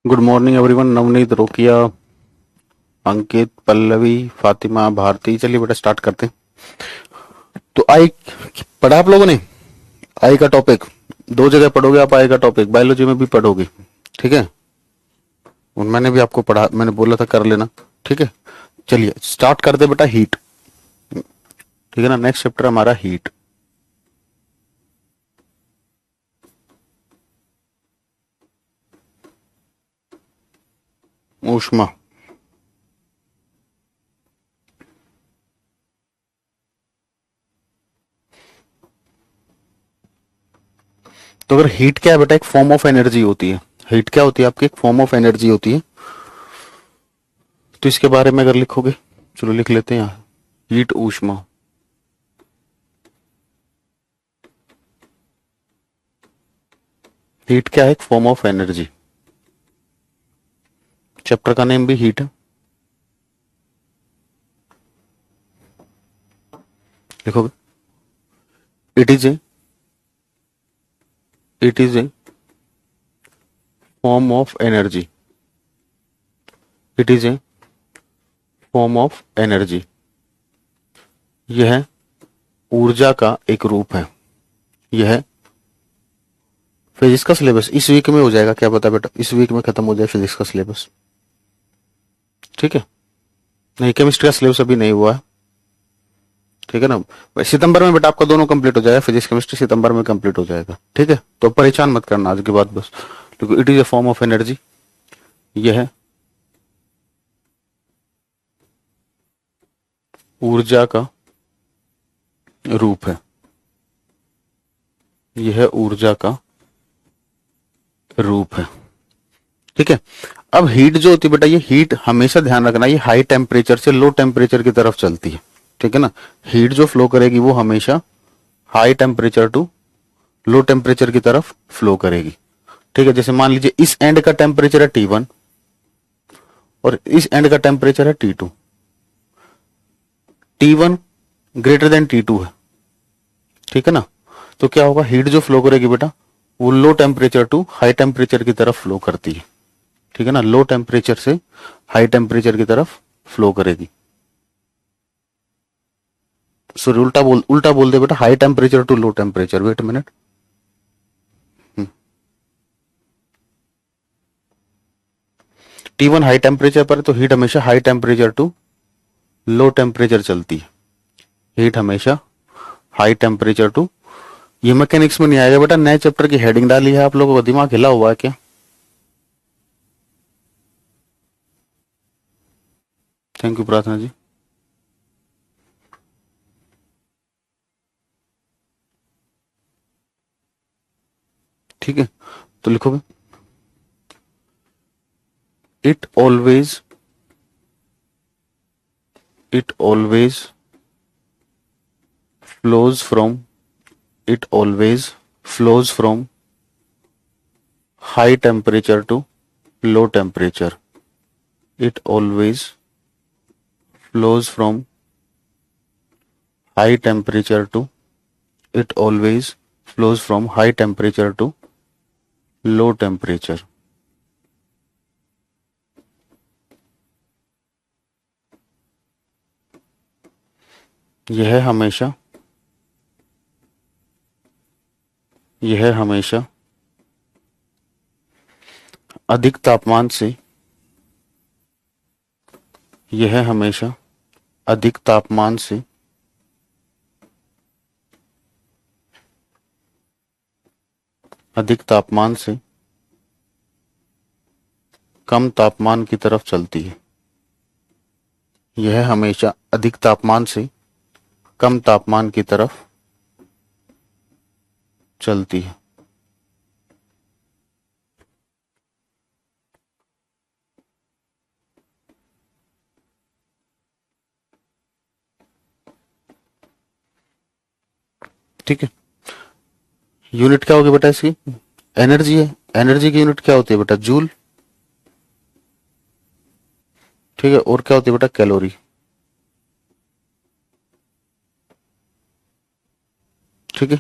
Good morning everyone. Navneet, Rokia, Ankit, Pallavi, Fatima, Bharti. चलिए बेटा start करते हैं। तो आई पढ़ा आप लोगों ने? आई का टॉपिक दो जगह पढ़ोगे आप। आई का टॉपिक बायोलॉजी में भी पढ़ोगे, ठीक है? और मैंने भी आपको पढ़ा, मैंने बोला था कर लेना, ठीक है? चलिए स्टार्ट करते बेटा। हीट, ठीक है ना? नेक्स्ट चैप्टर हमारा हीट। ऊष्मा। तो अगर हीट क्या है बेटा, एक फॉर्म ऑफ एनर्जी होती है। हीट क्या होती है आपकी? एक फॉर्म ऑफ एनर्जी होती है। तो इसके बारे में अगर लिखोगे, चलो लिख लेते हैं यहाँ। हीट, ऊष्मा। हीट क्या है? एक फॉर्म ऑफ एनर्जी। चैप्टर का नेम भी हीट है। लिखोगे, it is a it is a form of energy. It is a form of energy. यह ऊर्जा का एक रूप है। यह फिजिक्स का सिलेबस इस वीक में हो जाएगा, क्या पता बेटा, इस वीक में खत्म हो जाए फिजिक्स का सिलेबस, ठीक है? नहीं, केमिस्ट्री का सिलेबस अभी नहीं हुआ है, ठीक है ना? सितंबर में बेटा आपका दोनों कंप्लीट हो जाएगा, फिजिक्स केमिस्ट्री सितंबर में कंप्लीट हो जाएगा, ठीक है? तो परेशान मत करना आज के बाद बस। क्योंकि it is a form of energy. यह ऊर्जा का रूप है। यह ऊर्जा का रूप है, ठीक है? अब हीट जो होती है बेटा, ये हीट हमेशा ध्यान रखना, ये हाई टेम्परेचर से लो टेम्परेचर की तरफ चलती है, ठीक है ना? हीट जो फ्लो करेगी वो हमेशा high temperature to low temperature की तरफ फ्लो करेगी, ठीक है? जैसे मान लीजिए इस एंड का टेम्परेचर है T1 और इस एंड का टेम्परेचर है T2। T1 greater than T2 है, ठीक है ना? तो क्या होगा, हीट जो फ्लो करेगी बेटा, वो low temperature to high temperature की तरफ फ्लो करती है, ठीक है ना? लो टेम्परेचर से हाई टेम्परेचर की तरफ फ्लो करेगी। सॉरी, उल्टा बोल दे बेटा, high temperature to low temperature. Wait minute. T1 high temperature पर है, तो हीट हमेशा high temperature to low temperature चलती है। हीट हमेशा हाई टेम्परेचर टू, ये मैकेनिक्स में नहीं आएगा बेटा, नए चैप्टर की हेडिंग डाली है, आप लोगों का दिमाग हिला हुआ है क्या? थैंक यू प्रार्थना जी। ठीक है, तो लिखोगे, it always it always flows from it always flows from high temperature to low temperature. It always flows from high temperature to it always flows from high temperature to low temperature. यह हमेशा यह हमेशा अधिक तापमान से यह हमेशा अधिक तापमान से अधिक तापमान से कम तापमान की तरफ चलती है। यह हमेशा अधिक तापमान से कम तापमान की तरफ चलती है। ठीक है, यूनिट क्या होगी बेटा इसकी? एनर्जी है। एनर्जी की यूनिट क्या होती है बेटा? जूल। ठीक है, और क्या होती है बेटा? कैलोरी। ठीक है,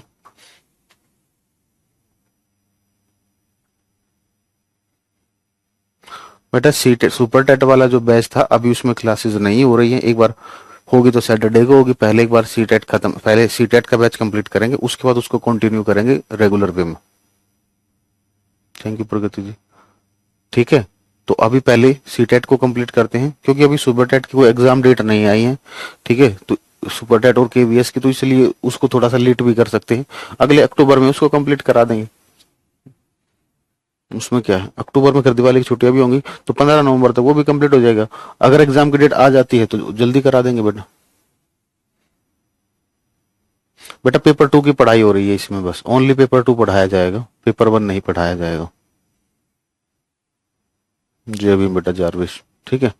बेटा सी टेट सुपर टेट वाला जो बैच था अभी उसमें क्लासेस नहीं हो रही हैं। एक बार होगी तो सैटरडे को होगी। पहले एक बार सी टेट खत्म, पहले सी टेट का बैच कंप्लीट करेंगे, उसके बाद उसको कंटिन्यू करेंगे रेगुलर वे में। थैंक यू प्रगति जी। ठीक है, तो अभी पहले सी टेट को कंप्लीट करते हैं, क्योंकि अभी सुपर टेट की कोई एग्जाम डेट नहीं आई है। ठीक है, तो सुपर टेट और केवीएस की, तो इसलिए उसको थोड़ा सा लेट भी कर सकते हैं। अगले अक्टूबर में उसको कंप्लीट करा देंगे। उसमें क्या है, अक्टूबर में फिर दिवाली की छुट्टियां भी होंगी, तो 15 नवंबर तक वो भी कंप्लीट हो जाएगा। अगर एग्जाम की डेट आ जाती है तो जल्दी करा देंगे बेटा। बेटा पेपर 2 की पढ़ाई हो रही है इसमें, बस ओनली पेपर 2 पढ़ाया जाएगा, पेपर 1 नहीं पढ़ाया जाएगा। जी अभी बेटा जारविश। ठीक है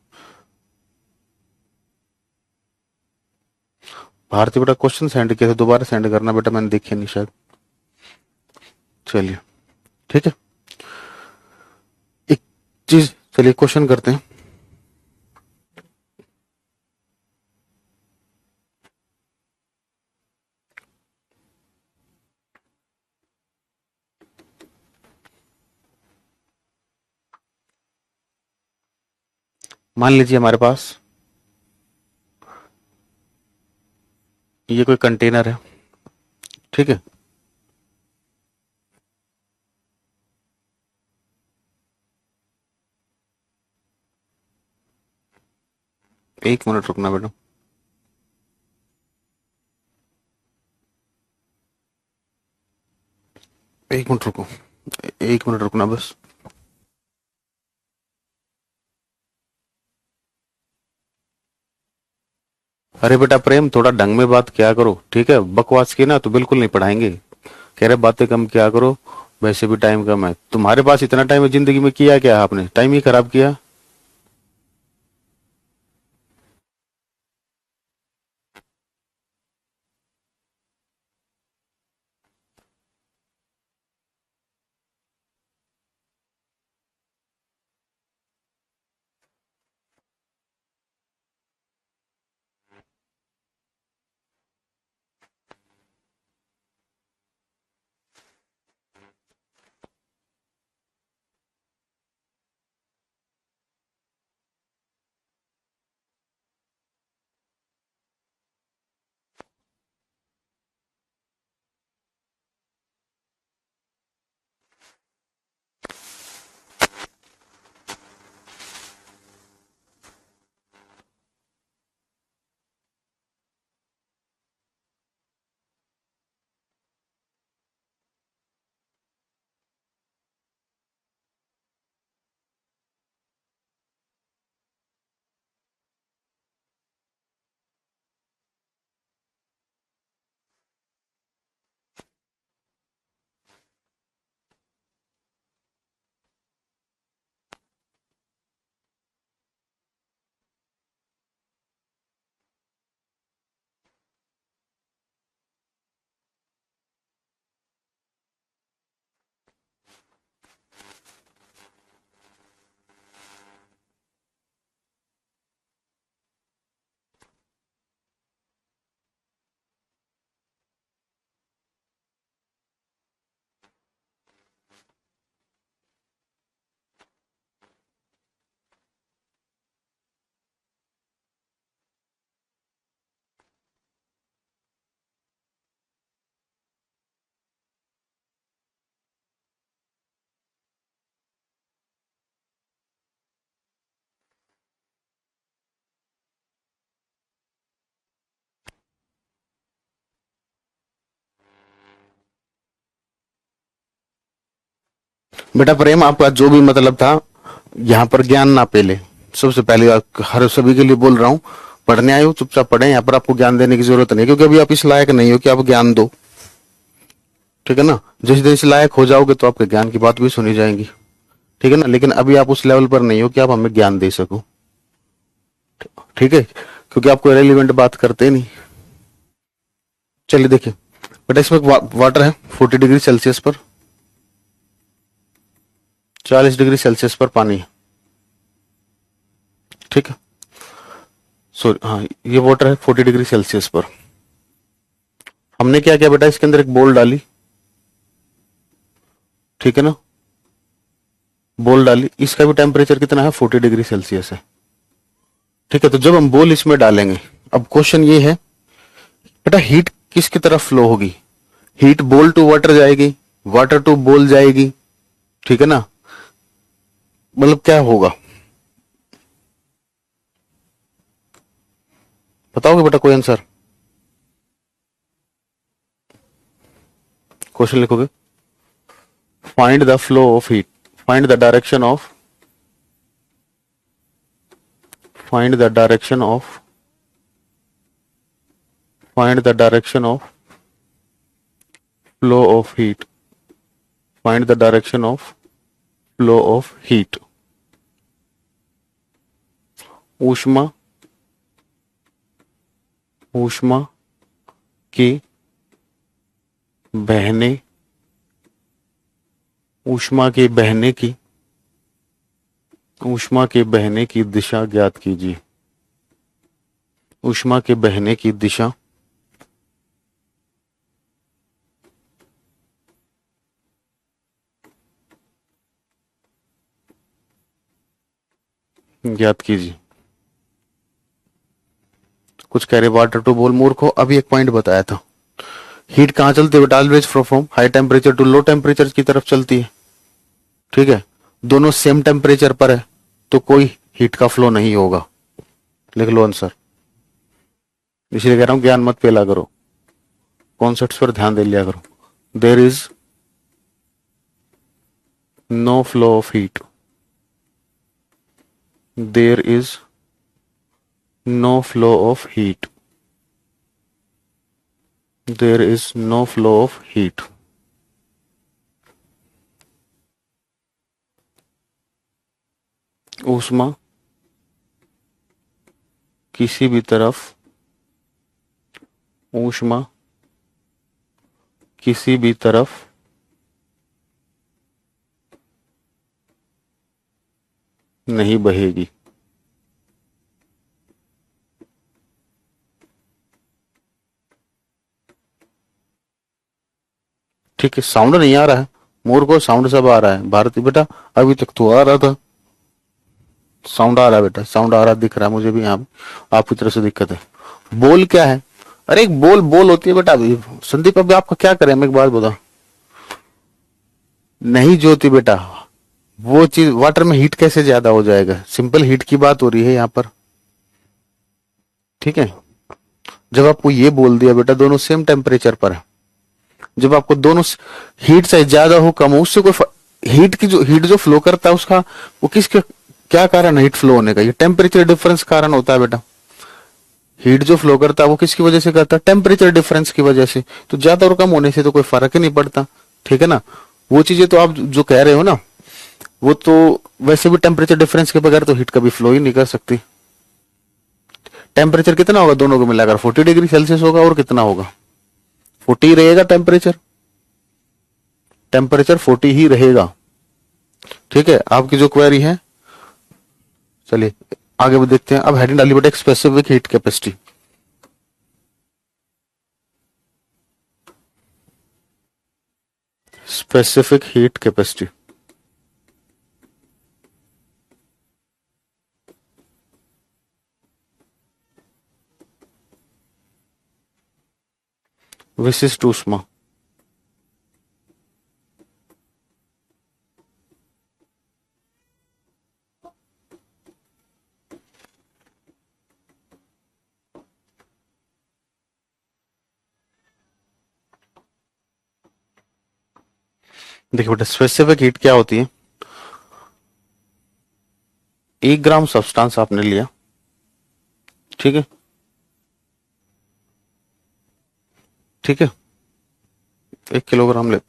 भारती, बेटा क्वेश्चन सेंड किए थे, दोबारा सेंड करना बेटा, मैंने देखे नहीं शायद। चलिए ठीक है, एक चीज, चलिए क्वेश्चन करते हैं। मान लीजिए हमारे पास ये कोई कंटेनर है। ठीक है, एक मिनट रुकना बेटा। एक मिनट रुको, एक मिनट रुकना बस। अरे बेटा प्रेम, थोड़ा ढंग में बात किया करो। ठीक है, बकवास की ना तो बिल्कुल नहीं पढ़ाएंगे। कह रहे बातें कम किया करो, वैसे भी टाइम कम है तुम्हारे पास। इतना टाइम है जिंदगी में, किया क्या आपने, टाइम ही खराब किया। बेटा प्रेम, आपका जो भी मतलब था, यहाँ पर ज्ञान ना पेले। सबसे पहले हर सभी के लिए बोल रहा हूँ, पढ़ने आए हो चुपचाप पढ़े, यहाँ पर आपको ज्ञान देने की जरूरत नहीं है, क्योंकि अभी आप इस लायक नहीं हो कि आप ज्ञान दो। ठीक है ना, जिस दिन इस लायक हो जाओगे तो आपके ज्ञान की बात भी सुनी जाएंगी। ठीक है ना, लेकिन अभी आप उस लेवल पर नहीं हो कि आप हमें ज्ञान दे सको। ठीक है, क्योंकि आप कोई रेलिवेंट बात करते नहीं। चलिए देखिए बेटा, इसमें वाटर है 40 डिग्री सेल्सियस पर, 40 डिग्री सेल्सियस पर पानी है। ठीक है, सॉरी हाँ, ये वाटर है 40 डिग्री सेल्सियस पर। हमने क्या किया बेटा, इसके अंदर एक बोल डाली। ठीक है ना, बोल डाली, इसका भी टेम्परेचर कितना है 40 डिग्री सेल्सियस है। ठीक है, तो जब हम बोल इसमें डालेंगे, अब क्वेश्चन ये है बेटा हीट किसकी तरफ फ्लो होगी, हीट बोल टू वाटर जाएगी, वाटर टू बोल जाएगी, ठीक है ना, मतलब क्या होगा बताओगे बेटा कोई आंसर, क्वेश्चन लिखोगे, find the flow of heat, find the direction of, find the direction of, find the direction of flow of heat, find the direction of flow of heat, ऊष्मा, ऊष्मा के बहने, ऊष्मा के बहने की, ऊष्मा के बहने की दिशा ज्ञात कीजिए, ऊष्मा के बहने की दिशा ज्ञात कीजिए। कुछ कह रहे वाटर टू बोल, मूर्ख हो, अभी एक पॉइंट बताया था, हीट कहां चलती है बेटा, always from high temperature to low temperature की तरफ चलती है। ठीक है, दोनों सेम टेम्परेचर पर है तो कोई हीट का फ्लो नहीं होगा, लिख लो आंसर। इसलिए कह रहा हूं ज्ञान मत पेला करो, कॉन्सेप्ट्स पर ध्यान दे लिया करो। There is no flow of heat, there is no flow of heat, there is no flow of heat. ऊष्मा किसी भी तरफ, ऊष्मा किसी भी तरफ नहीं बहेगी। ठीक है, साउंड नहीं आ रहा है, मोर को साउंड सब आ रहा है, भारती बेटा अभी तक तो आ रहा था, साउंड आ रहा है बेटा, साउंड आ रहा दिख रहा है मुझे भी, यहाँ आपकी तरफ से दिक्कत है। बोल क्या है, अरे एक बोल बोल होती है बेटा, अभी संदीप अभी आपका क्या करें, मैं एक बात बता, नहीं जो होती बेटा वो चीज, वाटर में हीट कैसे ज्यादा हो जाएगा, सिंपल हीट की बात हो रही है यहाँ पर। ठीक है, जब आपको ये बोल दिया बेटा दोनों सेम टेम्परेचर पर है, जब आपको दोनों हीट चाहे ज्यादा हो कम हो, उससे कोई हीट की जो हीट जो फ्लो करता है उसका वो किसके क्या कारण है हीट फ्लो होने का, ये टेम्परेचर डिफरेंस कारण होता है बेटा। हीट जो फ्लो करता है वो किसकी वजह से करता है, टेम्परेचर डिफरेंस की वजह से, तो ज्यादा और कम होने से तो कोई फर्क ही नहीं पड़ता। ठीक है ना, वो चीजें तो आप जो कह रहे हो ना, वो तो वैसे भी टेम्परेचर डिफरेंस के बगैर तो हीट कभी फ्लो ही नहीं कर सकती। टेम्परेचर कितना होगा दोनों को मिलाकर, 40 डिग्री सेल्सियस होगा, और कितना होगा 40 ही रहेगा टेम्परेचर, टेम्परेचर 40 ही रहेगा। ठीक है, आपकी जो क्वेरी है, चलिए आगे भी देखते हैं। अब हेडिंग डाली बेटा specific heat capacity, specific heat capacity, विशिष्ट ऊष्मा, देखिए बेटा स्पेसिफिक हीट क्या होती है, 1 ग्राम सब्सटेंस आपने लिया, ठीक है, ठीक है, 1 किलोग्राम ले,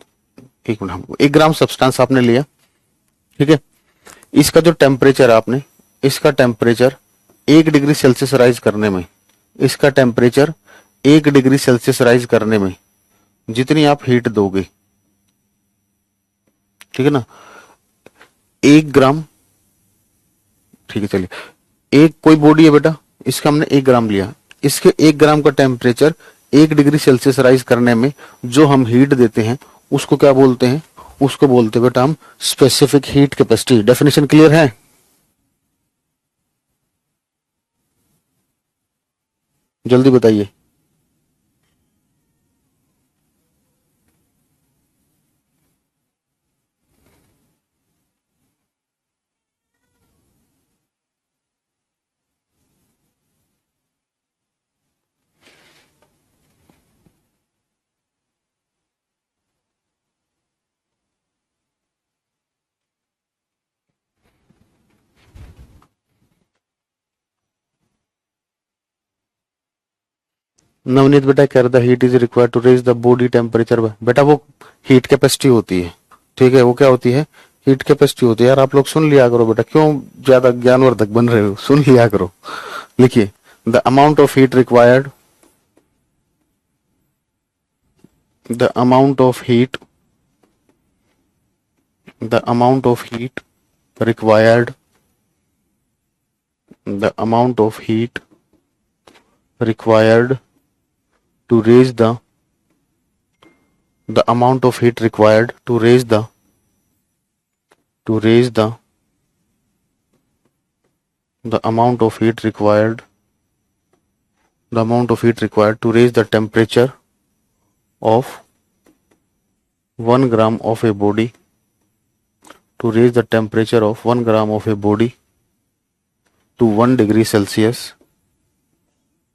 1 ग्राम सब्सटेंस आपने लिया, ठीक है, इसका जो टेम्परेचर है आपने, इसका टेम्परेचर 1 डिग्री सेल्सियस राइज करने में, इसका टेम्परेचर 1 डिग्री सेल्सियस राइज करने में जितनी आप हीट दोगे, ठीक है ना, 1 ग्राम, ठीक है, चलिए एक कोई बॉडी है बेटा, इसका हमने 1 ग्राम लिया, इसके 1 ग्राम का टेम्परेचर 1 डिग्री सेल्सियस राइज करने में जो हम हीट देते हैं उसको क्या बोलते हैं, उसको बोलते बेटा हम specific heat capacity. Definition clear है? जल्दी बताइए। नवनीत बेटा कह रहा था heat is required to raise the body temperature. बेटा वो हीट कैपेसिटी होती है, ठीक है, वो क्या होती है? हीट कैपेसिटी होती है। यार आप लोग सुन लिया करो बेटा, क्यों ज्यादा ज्ञानवर्धक बन रहे हो? सुन लिया करो। लिखिए, the amount of heat required, the amount of heat, the amount of heat required, the amount of heat required to raise the amount of heat required to raise the amount of heat required, the amount of heat required to raise the temperature of 1 gram of a body, to raise the temperature of 1 gram of a body to 1 degree Celsius,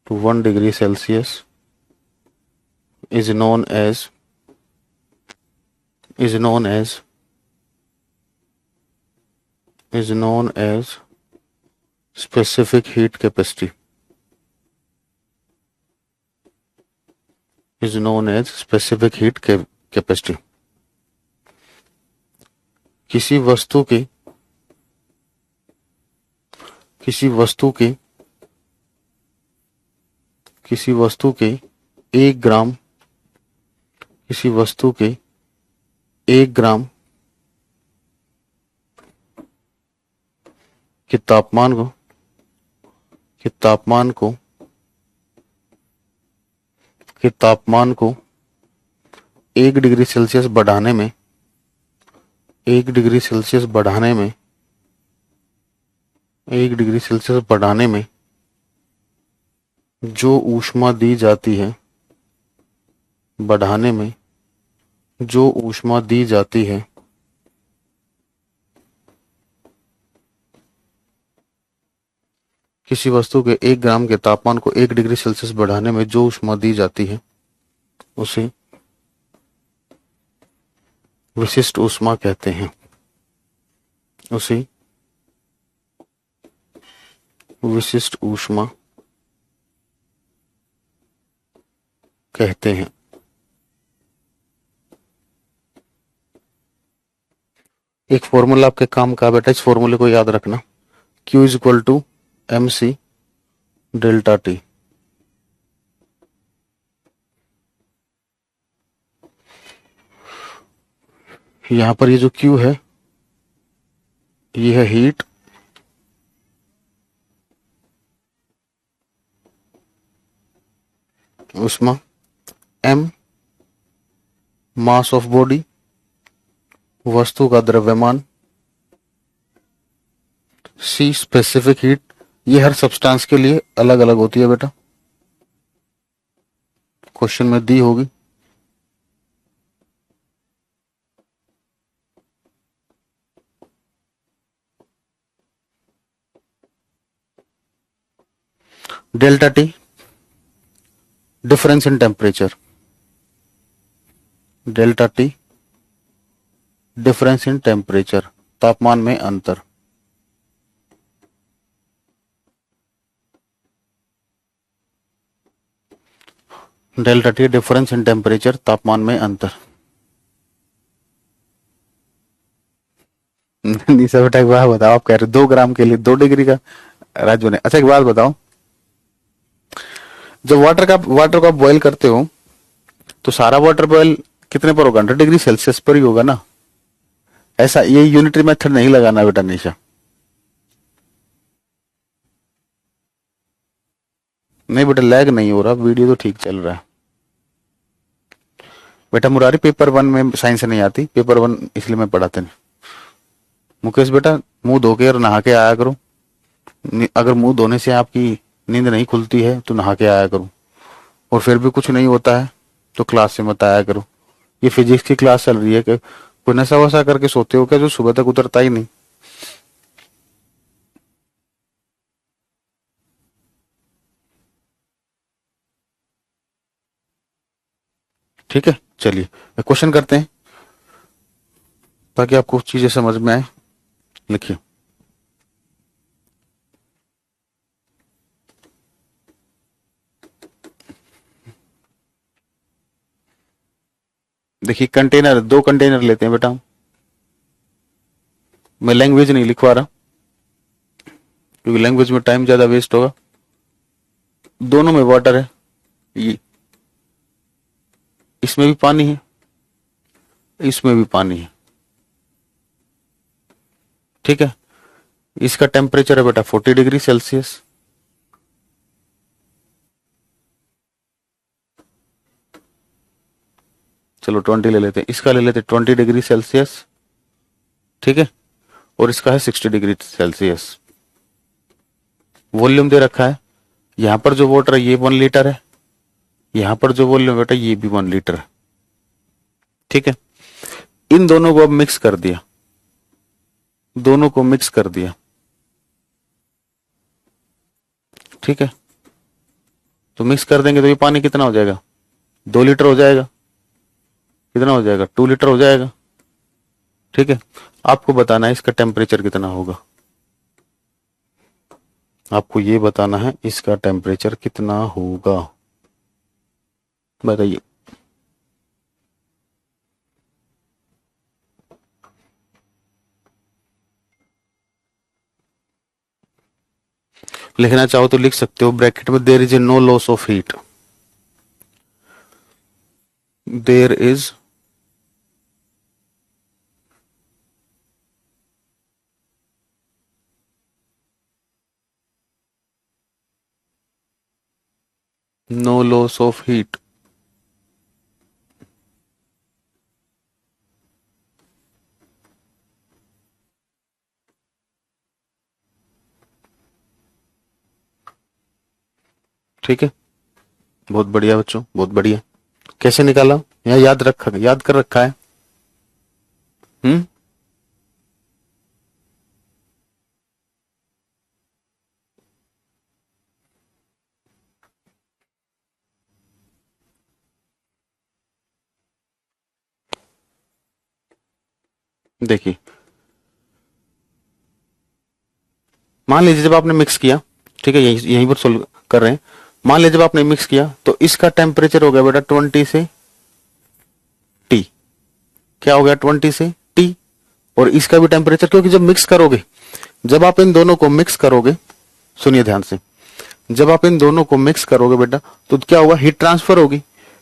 to 1 degree Celsius is known as specific heat capacity, is known as specific heat capacity। किसी वस्तु के 1 ग्राम, किसी वस्तु के 1 ग्राम के तापमान को 1 degree Celsius बढ़ाने में, 1 डिग्री सेल्सियस बढ़ाने में, 1 डिग्री सेल्सियस बढ़ाने में जो ऊष्मा दी जाती है, बढ़ाने में जो ऊष्मा दी जाती है, किसी वस्तु के 1 ग्राम के तापमान को 1 डिग्री सेल्सियस बढ़ाने में जो ऊष्मा दी जाती है उसे विशिष्ट ऊष्मा कहते हैं, उसे विशिष्ट ऊष्मा कहते हैं। एक फॉर्मूला आपके काम का बेटा, इस फॉर्मूले को याद रखना, Q is equal to MC delta T। यहां पर ये जो Q है ये है हीट, ऊष्मा, M मास ऑफ बॉडी, वस्तु का द्रव्यमान, C स्पेसिफिक हीट। ये हर सब्सटेंस के लिए अलग अलग होती है बेटा, क्वेश्चन में दी होगी। Delta T difference in temperature, delta T difference in temperature, तापमान में अंतर। Delta T difference in temperature, तापमान में अंतर। निशा बेटा एक बात बताओ, आप कह रहे 2 ग्राम के लिए 2 डिग्री का, राजू ने, अच्छा एक बात बताओ, जब वाटर को आप बॉयल करते हो तो सारा वाटर बॉयल कितने पर होगा? 100 डिग्री सेल्सियस पर ही होगा ना। ऐसा ये यूनिटरी मेथड नहीं लगाना बेटा निशा। नहीं बेटा लैग नहीं हो रहा, वीडियो तो ठीक चल रहा है। बेटा मुरारी पेपर 1 में साइंस नहीं आती, पेपर 1 इसलिए मैं पढ़ाते नहीं। मुकेश बेटा मुंह धो के और नहा के आया करो। अगर मुंह धोने से आपकी नींद नहीं खुलती है तो नहा के आया करो, और फिर भी कुछ नहीं होता है तो क्लास से मत आया करो। ये फिजिक्स की क्लास चल रही है, कि कोई नशा वसा करके सोते हो क्या जो सुबह तक उतरता ही नहीं। ठीक है, चलिए क्वेश्चन करते हैं ताकि आपको चीजें समझ में आए। लिखिए, देखिए कंटेनर, 2 कंटेनर लेते हैं बेटा हम। मैं लैंग्वेज नहीं लिखवा रहा क्योंकि लैंग्वेज में टाइम ज्यादा वेस्ट होगा। दोनों में वाटर है, ये इसमें भी पानी है, इसमें भी पानी है। ठीक है, इसका टेम्परेचर है बेटा 40 डिग्री सेल्सियस। चलो 20 ले लेते हैं, इसका ले लेते हैं 20 डिग्री सेल्सियस। ठीक है, और इसका है 60 डिग्री सेल्सियस। वॉल्यूम दे रखा है, यहां पर जो वाटर है ये 1 लीटर है, यहां पर जो वॉल्यूम बेटा ये भी 1 लीटर है। ठीक है, इन दोनों को अब मिक्स कर दिया, दोनों को मिक्स कर दिया। ठीक है, तो मिक्स कर देंगे तो ये पानी कितना हो जाएगा, 2 लीटर हो जाएगा। कितना हो जाएगा, 2 लीटर हो जाएगा। ठीक है, आपको बताना है इसका टेम्परेचर कितना होगा, आपको ये बताना है इसका टेम्परेचर कितना होगा, बताइए। लिखना चाहो तो लिख सकते हो ब्रैकेट में, there is a no loss of heat, there is no loss of heat. ठीक है, बहुत बढ़िया बच्चों, बहुत बढ़िया। कैसे निकाला, यहाँ याद रखा, याद कर रखा है। हम्म, देखिए मान लीजिए जब आपने मिक्स किया, ठीक है, यहीं यहीं पर सोल्व कर रहे हैं। मान लीजिए जब आपने मिक्स किया तो इसका टेम्परेचर हो गया बेटा 20 से टी। क्या हो गया, 20 से टी। और इसका भी टेम्परेचर, क्योंकि जब मिक्स करोगे, जब आप इन दोनों को मिक्स करोगे, सुनिए ध्यान से, जब आप इन दोनों को मिक्स करोगे बेटा तो क्या होगा, हीट ट्रांसफर होगी,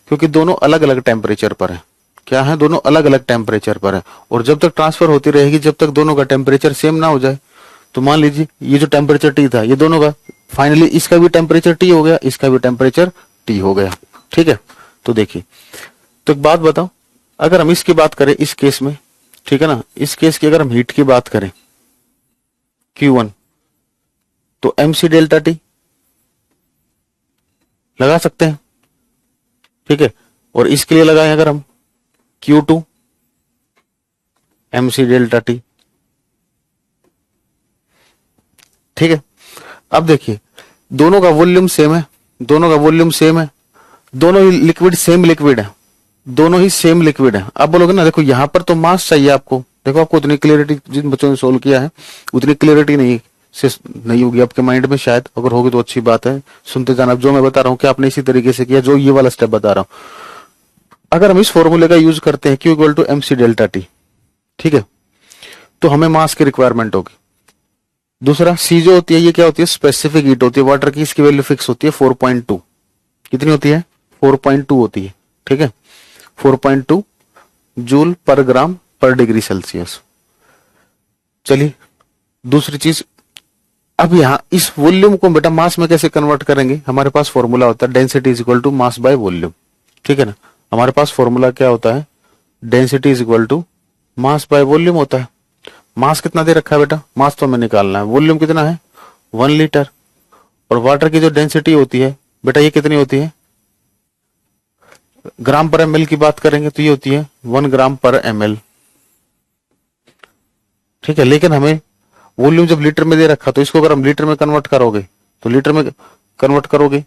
क्योंकि दोनों अलग अलग टेम्परेचर पर है। क्या है, दोनों अलग अलग टेम्परेचर पर है। और जब तक ट्रांसफर होती रहेगी, जब तक दोनों का टेम्परेचर सेम ना हो जाए, तो मान लीजिए ये जो टेम्परेचर टी था, ये दोनों का फाइनली इसका भी टेम्परेचर टी हो गया, इसका भी टेम्परेचर टी हो गया। ठीक है, तो देखिए, तो एक बात बताओ, अगर हम इसकी बात करें इस केस में, ठीक है ना, इस केस की अगर हम हीट की बात करें Q1, तो MC डेल्टा टी लगा सकते हैं। ठीक है, और इसके लिए लगाएं अगर हम Q2 MC डेल्टा टी। ठीक है, अब देखिए दोनों का वॉल्यूम सेम है, दोनों का वॉल्यूम सेम है, दोनों ही लिक्विड सेम लिक्विड है, दोनों ही सेम लिक्विड है। अब बोलोगे ना, देखो यहां पर तो मास चाहिए आपको, देखो आपको उतनी क्लियरिटी, जिन बच्चों ने सोल्व किया है उतनी क्लियरिटी नहीं होगी आपके माइंड में, शायद अगर होगी तो अच्छी बात है, सुनते जाना। जो मैं बता रहा हूं कि आपने इसी तरीके से किया, जो ये वाला स्टेप बता रहा हूं। अगर हम इस फॉर्मूले का यूज करते हैं Q equal to MC delta T, ठीक है, तो हमें मास की रिक्वायरमेंट होगी। दूसरा C जो होती है, ये क्या होती है, स्पेसिफिक हीट होती है वाटर की, इसकी वैल्यू फिक्स होती है 4.2। कितनी होती है, 4.2 होती है। ठीक है, 4.2 जूल पर ग्राम पर डिग्री सेल्सियस। चलिए दूसरी चीज, अब यहां इस वॉल्यूम को बेटा मास में कैसे कन्वर्ट करेंगे, हमारे पास फॉर्मूला होता है density is equal to mass by volume. ठीक है ना, हमारे पास फॉर्मूला क्या होता है, density is equal to mass by volume होता है। मास कितना दे रखा है बेटा, मास तो हमें निकालना है, वॉल्यूम कितना है 1 लीटर, और वाटर की जो डेंसिटी होती है बेटा ये कितनी होती है, ग्राम पर एमएल की बात करेंगे तो ये होती है 1 ग्राम पर एमएल। ठीक है, लेकिन हमें वॉल्यूम जब लीटर में दे रखा तो इसको अगर हम लीटर में कन्वर्ट करोगे तो लीटर में कन्वर्ट करोगे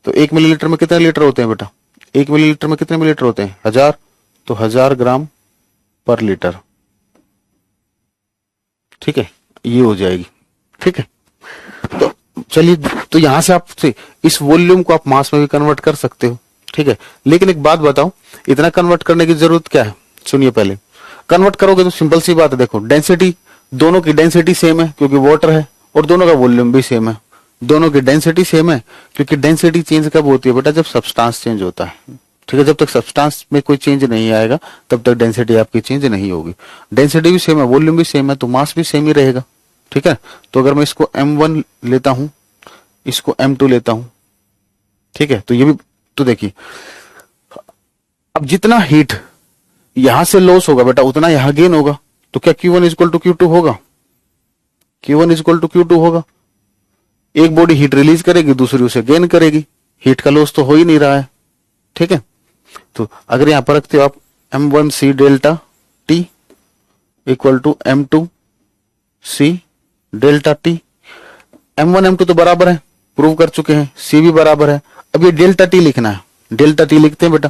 तो 1 मिलीलीटर में कितने लीटर होते हैं बेटा, 1 मिलीलीटर में कितने मिलीलीटर होते हैं 1000, तो 1000 ग्राम पर लीटर। ठीक है, ये हो जाएगी। ठीक है, तो चलिए, तो यहां से आप इस वॉल्यूम को आप मास में भी कन्वर्ट कर सकते हो। ठीक है, लेकिन एक बात बताओ, इतना कन्वर्ट करने की जरूरत क्या है, सुनिए, पहले कन्वर्ट करोगे तो सिंपल सी बात है, देखो डेंसिटी, दोनों की डेंसिटी सेम है क्योंकि वाटर है, और दोनों का वॉल्यूम भी सेम है। दोनों की डेंसिटी सेम है क्योंकि डेंसिटी चेंज कब होती है बेटा, जब सब्सटेंस चेंज होता है। ठीक है, जब तक सब्सटेंस में कोई चेंज नहीं आएगा तब तक डेंसिटी आपकी चेंज नहीं होगी। डेंसिटी भी सेम है, वॉल्यूम भी सेम है, तो मास भी सेम ही रहेगा। ठीक है, तो अगर मैं इसको m1 लेता हूं, इसको m2 लेता हूं, ठीक है, तो ये भी, तो देखिए अब जितना हीट यहां से लॉस होगा बेटा उतना यहां गेन होगा, तो क्या Q1 इक्वल टू Q2 होगा, Q1 इक्वल टू Q2 होगा। एक बॉडी हीट रिलीज करेगी, दूसरी उसे गेन करेगी, हीट का लॉस तो हो ही नहीं रहा है। ठीक है, तो अगर यहां पर रखते हो आप m1c delta t equal to m2c delta t, m1 m2 तो बराबर है, प्रूव कर चुके हैं, c भी बराबर है। अब ये डेल्टा t लिखना है, डेल्टा t लिखते हैं बेटा,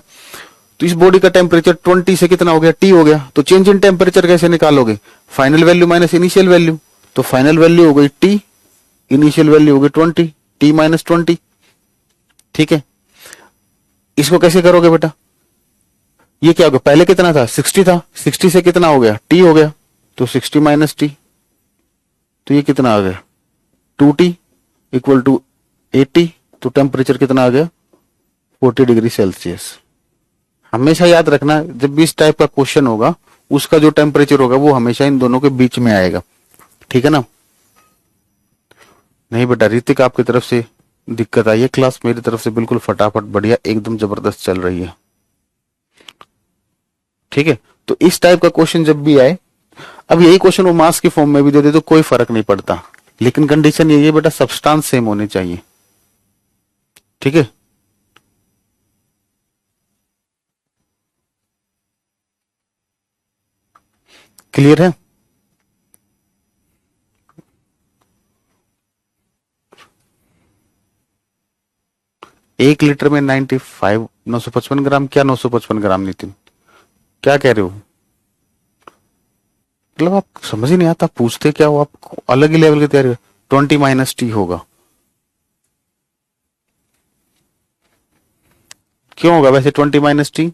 तो इस बॉडी का टेम्परेचर 20 से कितना हो गया, t हो गया, तो चेंज इन टेम्परेचर कैसे निकालोगे, final value minus initial value, तो फाइनल वैल्यू हो गई t, इनिशियल वैल्यू हो गई 20, t माइनस 20। ठीक है, इसको कैसे करोगे बेटा, ये क्या होगा, पहले कितना था 60 था, 60 से कितना हो गया t हो गया, तो 60 माइनस t, तो ये कितना आ गया 2t इक्वल टू 80, तो टेम्परेचर कितना आ गया 40 डिग्री सेल्सियस। हमेशा याद रखना, जब भी इस टाइप का क्वेश्चन होगा उसका जो टेम्परेचर होगा वो हमेशा इन दोनों के बीच में आएगा। ठीक है ना, नहीं बेटा ऋतिक आपकी तरफ से दिक्कत आई है, क्लास मेरी तरफ से बिल्कुल फटाफट बढ़िया एकदम जबरदस्त चल रही है। ठीक है, तो इस टाइप का क्वेश्चन जब भी आए, अब यही क्वेश्चन वो मास की फॉर्म में भी दे दे तो कोई फर्क नहीं पड़ता, लेकिन कंडीशन यही है बेटा सब्सटेंस सेम होने चाहिए। ठीक है, क्लियर है। एक लीटर में 95 955 ग्राम, क्या 955 ग्राम नितिन, क्या कह रहे हो, मतलब आप समझ ही नहीं आता, पूछते क्या हो आप, अलग ही लेवल की तैयारी। 20 माइनस टी होगा, क्यों होगा वैसे 20 माइनस टी,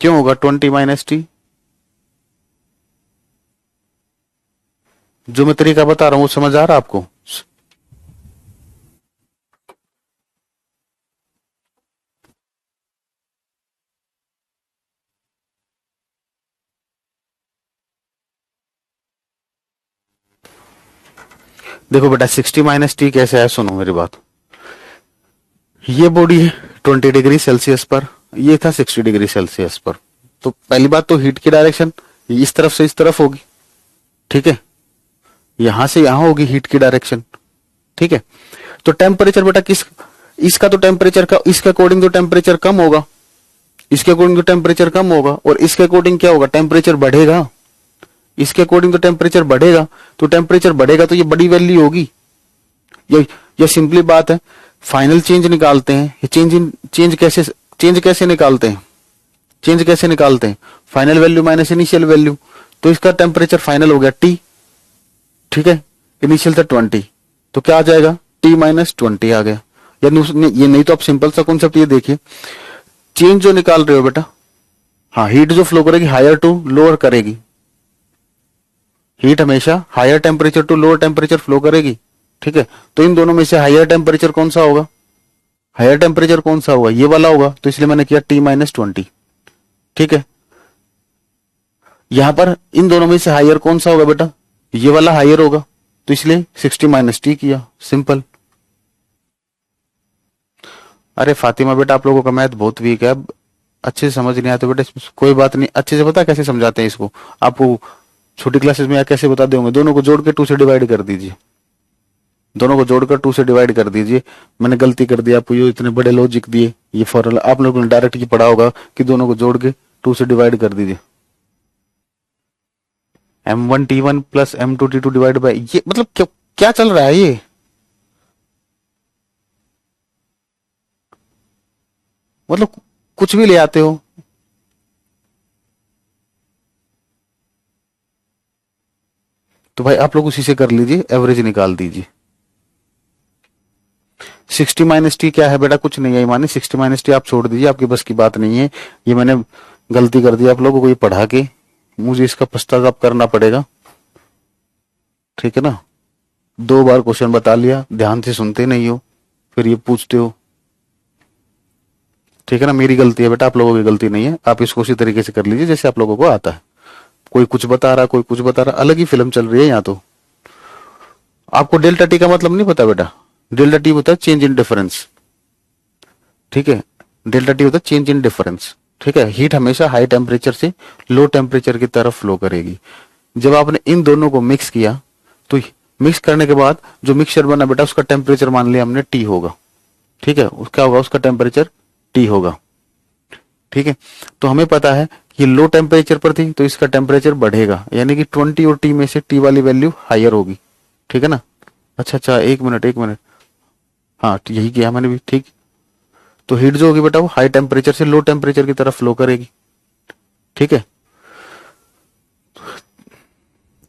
क्यों होगा 20 माइनस टी, जो मैं तरीका बता रहा हूं वो समझ आ रहा आपको। देखो बेटा 60 माइनस टी कैसे है, सुनो मेरी बात, ये बॉडी है 20 डिग्री सेल्सियस पर, ये था 60 डिग्री सेल्सियस पर, तो पहली बात तो हीट की डायरेक्शन इस तरफ से इस तरफ होगी। ठीक है, यहां से यहां होगी हीट की डायरेक्शन। ठीक है, तो टेम्परेचर बेटा किस, इसका तो टेम्परेचर का, इसके अकॉर्डिंग तो टेम्परेचर कम होगा, इसके अकॉर्डिंग तो टेम्परेचर कम होगा, और इसके अकॉर्डिंग क्या होगा, टेम्परेचर बढ़ेगा, इसके अकॉर्डिंग तो टेम्परेचर बढ़ेगा, तो टेम्परेचर बढ़ेगा तो ये बड़ी वैल्यू होगी। ये सिंपली बात है, फाइनल चेंज निकालते हैं, ये चेंज कैसे निकालते हैं, चेंज कैसे निकालते हैं, final value minus initial value, तो इसका टेम्परेचर फाइनल हो गया टी, ठीक है, इनिशियल था 20, तो क्या आ जाएगा टी माइनस 20 आ गया। ये नहीं तो आप सिंपल सा कॉन्सेप्ट ये देखिए, चेंज जो निकाल रहे हो बेटा, हाँ हीट जो फ्लो करेगी हायर टू लोअर करेगी, हीट हमेशा higher temperature to lower temperature flow करेगी। ठीक है, तो इन दोनों में से हायर टेम्परेचर कौन सा होगा, हायर टेम्परेचर कौन सा होगा, ये वाला होगा, तो इसलिए मैंने किया टी माइनस 20। ठीक है, यहां पर इन दोनों में से हायर कौन सा होगा बेटा, ये वाला हायर होगा, तो इसलिए 60 माइनस टी किया, सिंपल। अरे फातिमा बेटा, आप लोगों का मैथ बहुत वीक है, अब अच्छे से समझ नहीं आता बेटा, इसमें कोई बात नहीं, अच्छे से पता कैसे समझाते हैं इसको आपको, छोटी क्लासेस में या कैसे बता दूंगा, दोनों को जोड़ के 2 से डिवाइड कर दीजिए, दोनों को जोड़कर 2 से डिवाइड कर दीजिए। मैंने गलती कर दी, आपको ये इतने बड़े लॉजिक दिए, ये फॉर्मूला आप लोगों ने डायरेक्ट ही पढ़ा होगा कि दोनों को जोड़ के 2 से डिवाइड कर दीजिए। M1T1 plus M2T2 divide by, ये मतलब क्या क्या चल रहा है ये? मतलब कुछ भी ले आते हो। तो भाई आप लोग उसी से कर लीजिए, एवरेज निकाल दीजिए। 60 - t क्या है बेटा? कुछ नहीं है मानी, 60 - t आप छोड़ दीजिए, आपकी बस की बात नहीं है। ये मैंने गलती कर दी आप लोगों को ये पढ़ा के, मुझे इसका पश्चाताप करना पड़ेगा, ठीक है ना। 2 बार क्वेश्चन बता लिया, ध्यान से सुनते नहीं हो, फिर ये पूछते हो, ठीक है ना। मेरी गलती है बेटा, आप लोगों की गलती नहीं है। आप इसको उसी तरीके से कर लीजिए जैसे आप लोगों को आता है। कोई कुछ बता रहा, कोई कुछ बता रहा, अलग ही फिल्म चल रही है यहाँ तो। आपको डेल्टा टी का मतलब नहीं पता बेटा? डेल्टा टी होता है चेंज इन डिफरेंस, ठीक है। डेल्टा टी होता है चेंज इन डिफरेंस, ठीक है। हीट हमेशा हाई टेम्परेचर से लो टेम्परेचर की तरफ फ्लो करेगी। जब आपने इन दोनों को मिक्स किया, तो मिक्स करने के बाद जो मिक्सचर बना बेटा, उसका टेम्परेचर मान लिया हमने टी होगा, ठीक है। उसका होगा, उसका टेम्परेचर टी होगा, ठीक है। तो हमें पता है कि लो टेम्परेचर पर थी तो इसका टेम्परेचर बढ़ेगा, यानी कि 20 और टी में से टी वाली वैल्यू हायर होगी, ठीक है ना। अच्छा अच्छा, एक मिनट एक मिनट, हाँ यही किया मैंने भी, ठीक। तो हीट जो होगी बेटा वो हाई टेम्परेचर से लो टेम्परेचर की तरफ फ्लो करेगी, ठीक है।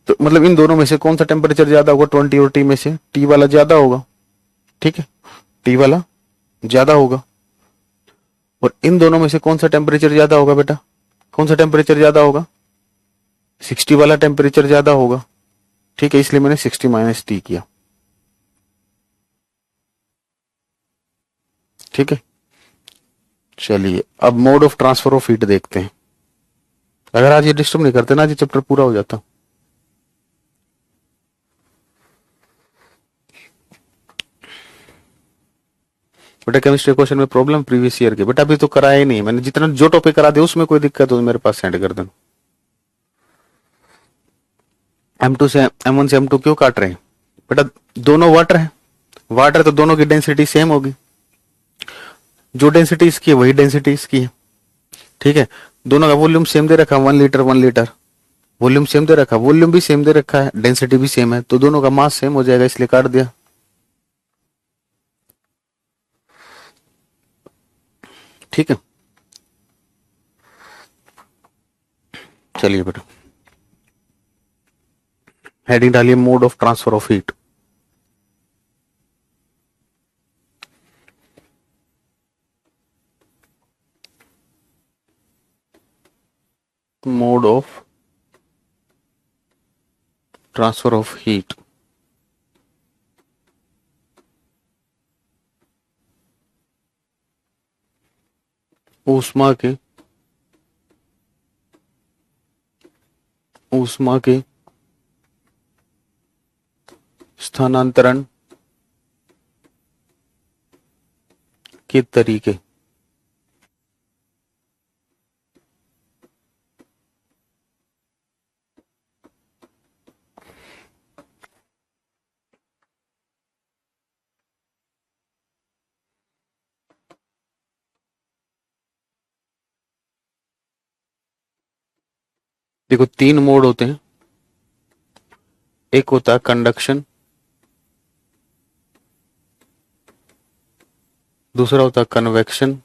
तो मतलब इन दोनों में से कौन सा टेम्परेचर ज्यादा होगा? 20 और टी में से टी वाला ज्यादा होगा, ठीक है, टी वाला ज्यादा होगा। और इन दोनों में से कौन सा टेम्परेचर ज्यादा होगा बेटा? कौन सा टेम्परेचर ज्यादा होगा? 60 वाला टेम्परेचर ज्यादा होगा, ठीक है। इसलिए मैंने 60 - t किया, ठीक है। चलिए अब mode of transfer of heat देखते हैं। अगर आज ये डिस्टर्ब नहीं करते ना, आज ये चैप्टर पूरा हो जाता। बेटा केमिस्ट्री क्वेश्चन में प्रॉब्लम प्रीवियस ईयर के, बेटा अभी तो कराया ही नहीं मैंने, जितना जो टॉपिक करा दिया उसमें कोई दिक्कत हो तो मेरे पास सेंड कर देना। M2 से M1 से M2 क्यों काट रहे हैं बेटा? दोनों वाटर है, वाटर तो दोनों की डेंसिटी सेम होगी, जो डेंसिटी इसकी है वही डेंसिटी इसकी है, ठीक है। दोनों का वॉल्यूम सेम दे रखा, 1 लीटर 1 लीटर, वॉल्यूम सेम दे रखा, वॉल्यूम भी सेम दे रखा है, डेंसिटी भी सेम है, तो दोनों का मास सेम हो जाएगा, इसलिए काट दिया, ठीक है। चलिए बेटा हेडिंग डालिए mode of transfer of heat. Mode of transfer of heat, ऊष्मा के ऊष्मा के स्थानांतरण के तरीके। देखो 3 मोड होते हैं, एक होता है कंडक्शन, दूसरा होता है कन्वेक्शन,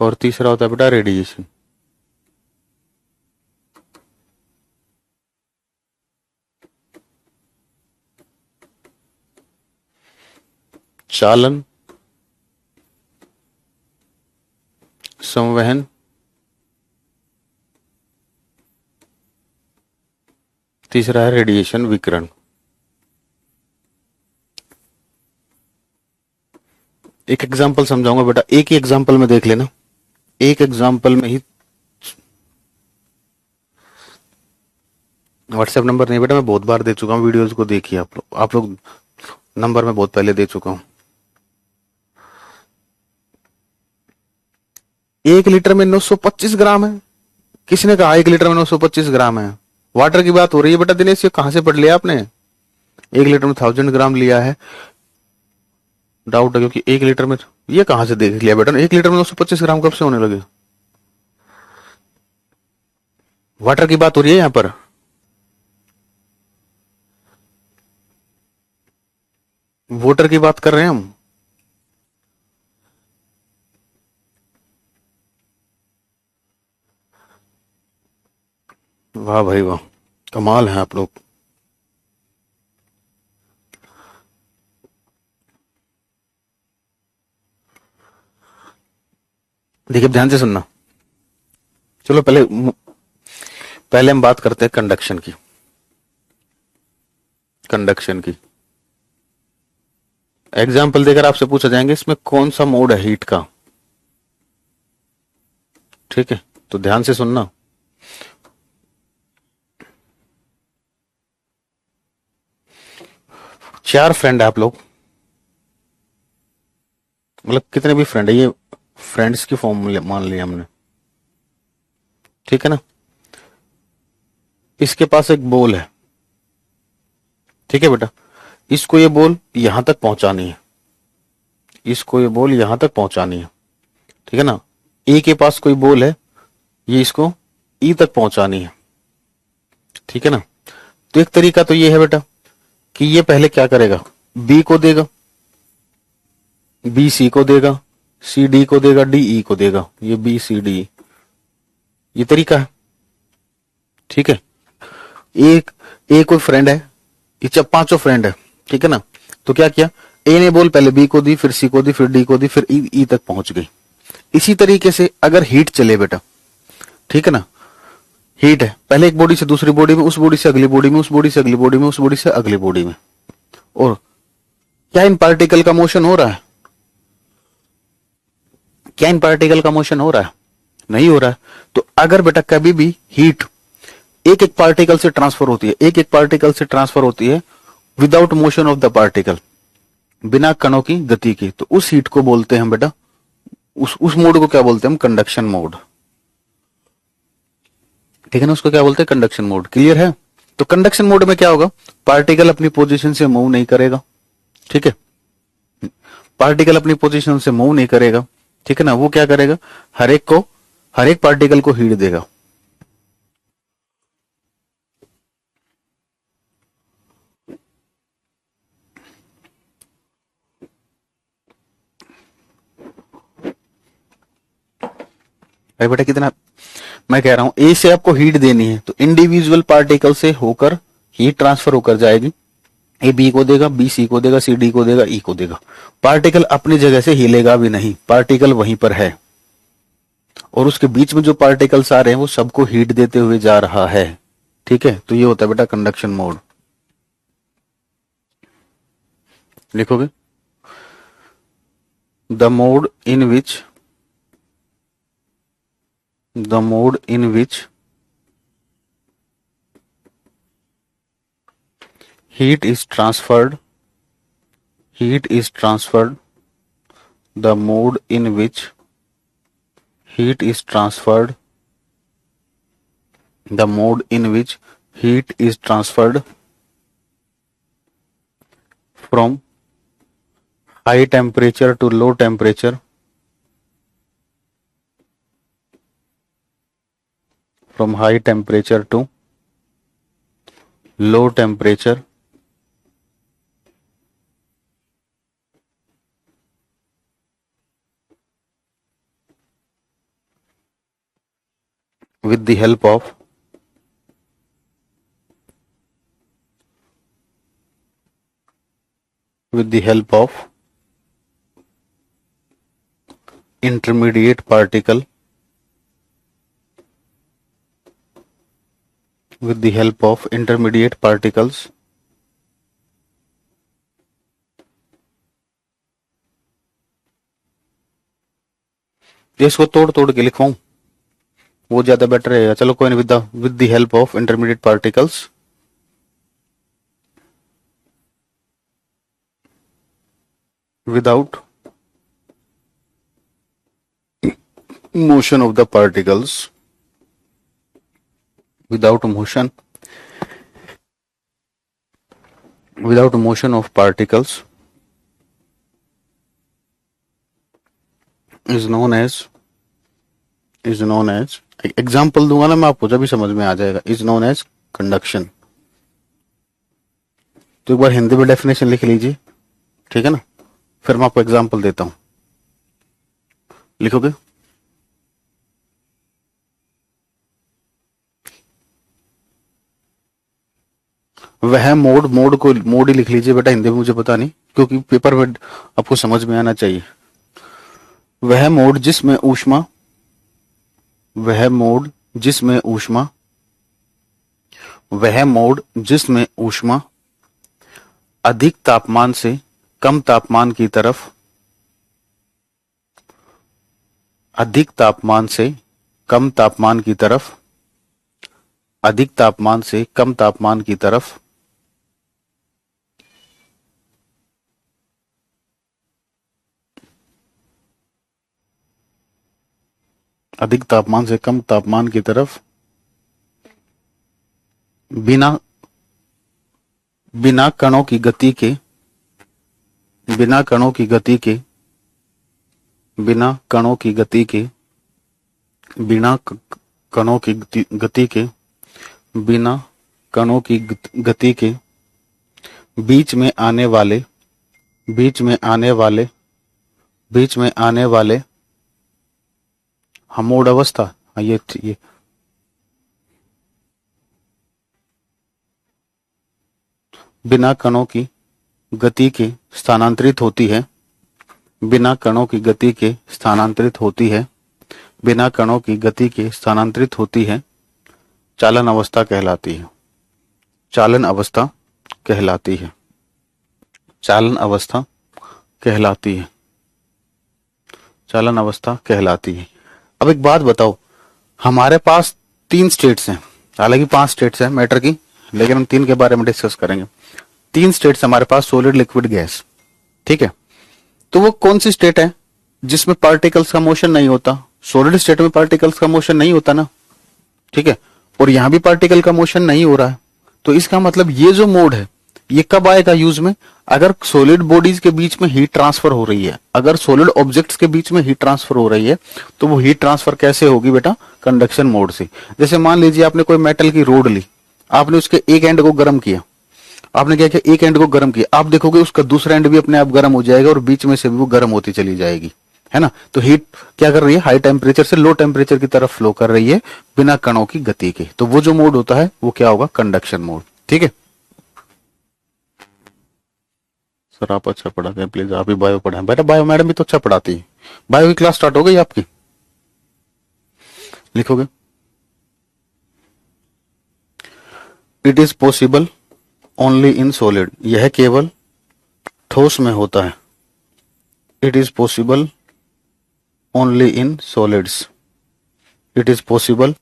और तीसरा होता है बेटा रेडिएशन। चालन, संवहन, तीसरा है रेडिएशन विकिरण। एक एग्जांपल समझाऊंगा बेटा, एक ही एग्जांपल में देख लेना, एक एग्जांपल में ही। व्हाट्सएप नंबर नहीं बेटा, मैं बहुत बार दे चुका हूँ, वीडियोस को देखिए आप लोग नंबर मैं बहुत पहले दे चुका हूं। 1 लीटर में 925 ग्राम है। किसने कहा 1 लीटर में 925 ग्राम है? वाटर की बात हो रही है बेटा दिनेश, ये कहां से पढ़ लिया आपने? 1 लीटर में 1000 ग्राम लिया है, डाउट है, क्योंकि 1 लीटर में ये कहां से देख लिया बेटा? 1 लीटर में 925 ग्राम कब से होने लगे? वाटर की बात हो रही है यहां पर। वोटर की बात कर रहे हैं हम। वाह भाई वाह, कमाल है आप लोग। देखिए ध्यान से सुनना। चलो पहले पहले हम बात करते हैं कंडक्शन की। कंडक्शन की एग्जाम्पल देकर आपसे पूछा जाएंगे इसमें कौन सा मोड है हीट का। ठीक है, तो ध्यान से सुनना। चार फ्रेंड है आप लोग, मतलब कितने भी फ्रेंड है, ये फ्रेंड्स की फॉर्म मान लिया हमने। ठीक है ना। इसके पास एक बॉल है, ठीक है बेटा, इसको ये बॉल यहां तक पहुंचानी है, इसको ये बॉल यहां तक पहुंचानी है। ठीक है ना। ए के पास कोई बॉल है, ये इसको ई तक पहुंचानी है। ठीक है ना। तो एक तरीका तो ये है बेटा कि ये पहले क्या करेगा, बी को देगा, बी सी को देगा, सी डी को देगा, डी ई को देगा, ये बी सी डी, ये तरीका है। ठीक है। एक ए कोई फ्रेंड है, ये जब पांचों फ्रेंड है, ठीक है ना। तो क्या किया, ए ने बॉल पहले बी को दी, फिर सी को दी, फिर डी को दी, फिर ई तक पहुंच गई। इसी तरीके से अगर हीट चले बेटा, ठीक है ना, हीट है, पहले एक बॉडी से दूसरी बॉडी में, उस बॉडी से अगली बॉडी में, उस बॉडी से अगली बॉडी में, उस बॉडी से अगली बॉडी में, और क्या इन पार्टिकल का मोशन हो रहा है? क्या इन पार्टिकल का मोशन हो रहा है? नहीं हो रहा है। तो अगर बेटा कभी भी हीट एक एक पार्टिकल से ट्रांसफर होती है, एक एक पार्टिकल से ट्रांसफर होती है without motion of the particle, बिना कणों की गति की, तो उस हीट को बोलते हैं हम बेटा, उस मोड को क्या बोलते हैं हम? Conduction mode. ठीक है ना, उसको क्या बोलते हैं? Conduction mode. क्लियर है? तो कंडक्शन मोड में क्या होगा, पार्टिकल अपनी पोजीशन से मूव नहीं करेगा। ठीक है, पार्टिकल अपनी पोजीशन से मूव नहीं करेगा। ठीक है ना। वो क्या करेगा, हर एक पार्टिकल को हीट देगा। अरे बेटा कितना मैं कह रहा हूं, ए से आपको हीट देनी है तो इंडिविजुअल पार्टिकल से होकर हीट ट्रांसफर होकर जाएगी। ए बी को देगा, बी सी को देगा, सी डी को देगा, ई को देगा। पार्टिकल अपनी जगह से हिलेगा भी नहीं, पार्टिकल वहीं पर है, और उसके बीच में जो पार्टिकल्स आ रहे हैं वो सबको हीट देते हुए जा रहा है। ठीक है, तो ये होता है बेटा कंडक्शन मोड। लिखोगे, the mode in which the mode in which heat is transferred the mode in which heat is transferred the mode in which heat is transferred from high temperature to low temperature, from high temperature to low temperature with the help of intermediate particle with the help of intermediate particles इसको तोड़ तोड़ के लिखवाऊं वो ज्यादा better रहेगा। चलो कोई नहीं, with the help of intermediate particles without motion of the particles, without motion of particles is known as example दूंगा ना मैं आपको, जब भी समझ में आ जाएगा, इज नोन एज कंडक्शन। तो एक बार हिंदी में डेफिनेशन लिख लीजिए, ठीक है ना, फिर मैं आपको एग्जाम्पल देता हूं। लिखोगे? वह मोड ही लिख लीजिए बेटा, हिंदी में मुझे पता नहीं, क्योंकि पेपर में आपको समझ में आना चाहिए। वह मोड जिसमें ऊष्मा वह मोड जिसमें ऊष्मा अधिक तापमान से कम तापमान की तरफ, अधिक तापमान से कम तापमान की तरफ, अधिक तापमान से कम तापमान की तरफ अधिक तापमान से कम तापमान की तरफ बिना कणों की गति के बिना कणों की गति के बीच में आने वाले मोड अवस्था, ये बिना कणों की गति के स्थानांतरित होती है, बिना कणों की गति के स्थानांतरित होती है, चालन अवस्था कहलाती है। चालन अवस्था कहलाती है। अब एक बात बताओ, हमारे पास 3 स्टेट्स हैं, हालांकि 5 स्टेट्स हैं मैटर की, लेकिन हम 3 के बारे में डिस्कस करेंगे। 3 स्टेट्स हमारे पास, सॉलिड, लिक्विड, गैस, ठीक है। तो वो कौन सी स्टेट है जिसमें पार्टिकल्स का मोशन नहीं होता? सॉलिड स्टेट में पार्टिकल्स का मोशन नहीं होता ना, ठीक है, और यहां भी पार्टिकल का मोशन नहीं हो रहा है। तो इसका मतलब ये जो मोड है ये कब आएगा यूज में? अगर सॉलिड बॉडीज के बीच में हीट ट्रांसफर हो रही है, अगर सॉलिड ऑब्जेक्ट्स के बीच में हीट ट्रांसफर हो रही है, तो वो हीट ट्रांसफर कैसे होगी बेटा? कंडक्शन मोड से। जैसे मान लीजिए आपने कोई मेटल की रोड ली, आपने उसके एक एंड को गर्म किया, आपने क्या किया, एक एंड को गर्म किया, आप देखोगे उसका दूसरा एंड भी अपने आप गर्म हो जाएगा और बीच में से भी वो गर्म होती चली जाएगी, है ना। तो हीट क्या कर रही है? हाई टेम्परेचर से लो टेम्परेचर की तरफ फ्लो कर रही है बिना कणों की गति के। तो वो जो मोड होता है वो क्या होगा? कंडक्शन मोड, ठीक है। सर आप अच्छा पढ़ाते हैं, प्लीज आप ही बायो पढ़ाएं। बेटा बायो मैडम भी तो अच्छा पढ़ाती है। बायो की क्लास स्टार्ट हो गई आपकी? लिखोगे? It is possible only in solid, यह केवल ठोस में होता है। It is possible only in solids, it is possible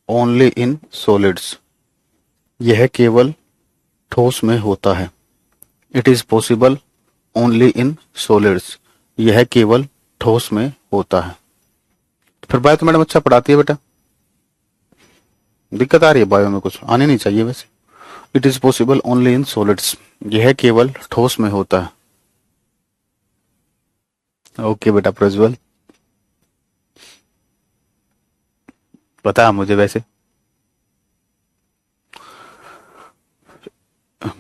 only in solids, यह केवल ठोस में होता है। It is possible only in solids, यह केवल ठोस में होता है। फिर बायो तो मैडम अच्छा पढ़ाती है बेटा, दिक्कत आ रही है बायो में? कुछ आने नहीं चाहिए वैसे। It is possible only in solids, यह केवल ठोस में होता है। ओके बेटा प्रज्वल, पता है मुझे वैसे।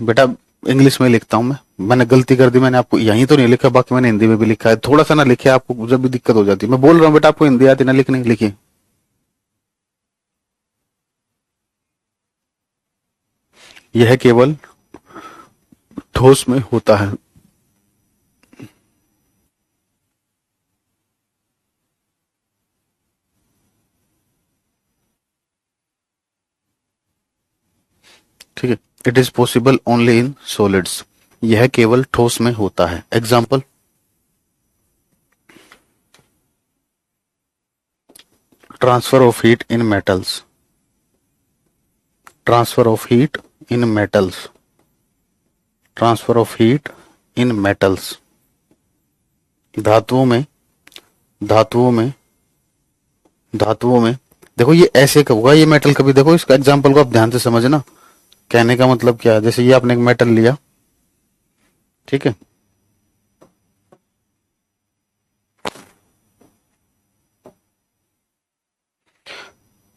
बेटा इंग्लिश में लिखता हूं मैंने गलती कर दी, मैंने आपको यहीं तो नहीं लिखा, बाकी मैंने हिंदी में भी लिखा है। थोड़ा सा ना लिखे, आपको जब भी दिक्कत हो जाती है। मैं बोल रहा हूँ बेटा आपको हिंदी आती ना लिखने, लिखिए। यह केवल ठोस में होता है। ठीक है, it is possible only in solids, यह केवल ठोस में होता है। Example, transfer of heat in metals, transfer of heat in metals, transfer of heat in metals, धातुओं में धातुओं में धातुओं में देखो ये ऐसे का होगा, ये मेटल कभी, देखो इसका एग्जांपल को आप ध्यान से समझना, कहने का मतलब क्या है। जैसे ये आपने एक मेटल लिया, ठीक है,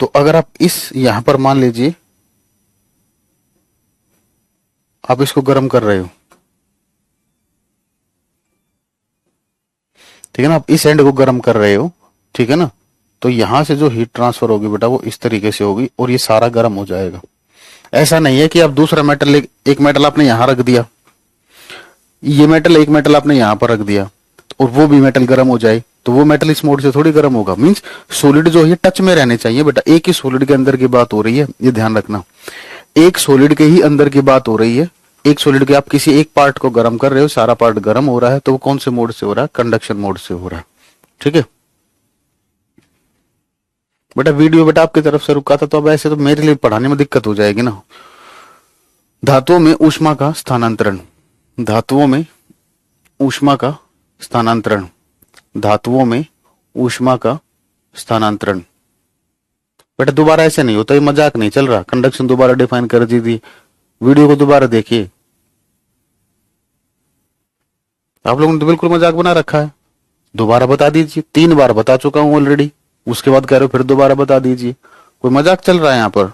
तो अगर आप इस यहां पर मान लीजिए आप इसको गर्म कर रहे हो, ठीक है ना, आप इस एंड को गर्म कर रहे हो, ठीक है ना, तो यहां से जो हीट ट्रांसफर होगी बेटा वो इस तरीके से होगी और ये सारा गर्म हो जाएगा। ऐसा नहीं है कि आप दूसरा मेटल, एक मेटल आपने यहां रख दिया, ये मेटल, एक मेटल आपने यहां पर रख दिया और वो भी मेटल गर्म हो जाए, तो वो मेटल इस मोड से थोड़ी गर्म होगा। मींस सॉलिड जो है टच में रहने चाहिए बेटा। एक ही सॉलिड के अंदर की बात हो रही है, ये ध्यान रखना, एक सॉलिड के ही अंदर की बात हो रही है। एक सॉलिड के आप किसी एक पार्ट को गर्म कर रहे हो, सारा पार्ट गर्म हो रहा है, तो वो कौन से मोड से हो रहा है? कंडक्शन मोड से हो रहा है, ठीक है बेटा। वीडियो बेटा आपकी तरफ से रुका था, तो अब ऐसे तो मेरे लिए पढ़ाने में दिक्कत हो जाएगी ना। धातुओं में ऊष्मा का स्थानांतरण, धातुओं में ऊष्मा का स्थानांतरण, धातुओं में ऊष्मा का स्थानांतरण। बेटा दोबारा ऐसे नहीं होता, ये मजाक नहीं चल रहा। कंडक्शन दोबारा डिफाइन कर दी थी, वीडियो को दोबारा देखिए। आप लोगों ने तो बिल्कुल मजाक बना रखा है। दोबारा बता दीजिए, 3 बार बता चुका हूं ऑलरेडी, उसके बाद कह रहे हो फिर दोबारा बता दीजिए। कोई मजाक चल रहा है यहां पर?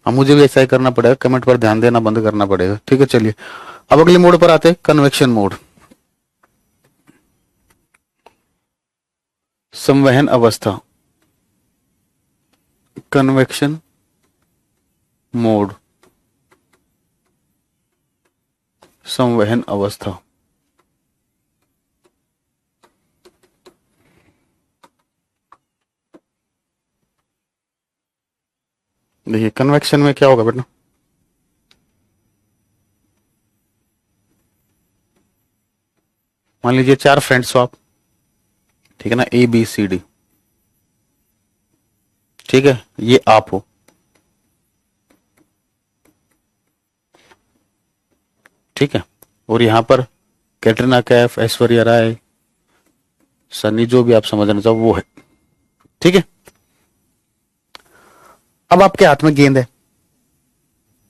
अब मुझे भी ऐसा ही करना पड़ेगा, कमेंट पर ध्यान देना बंद करना पड़ेगा, ठीक है। चलिए अब अगले मोड पर आते हैं, कन्वेक्शन मोड, संवहन अवस्था, कन्वेक्शन मोड, संवहन अवस्था। देखिए कन्वेक्शन में क्या होगा बेटा, मान लीजिए 4 फ्रेंड्स हो आप, ठीक है ना, ए बी सी डी, ठीक है, ये आप हो, ठीक है, और यहां पर कैटरीना कैफ, ऐश्वर्या राय, सनी, जो भी आप समझना चाहो वो है, ठीक है। अब आपके हाथ में गेंद है,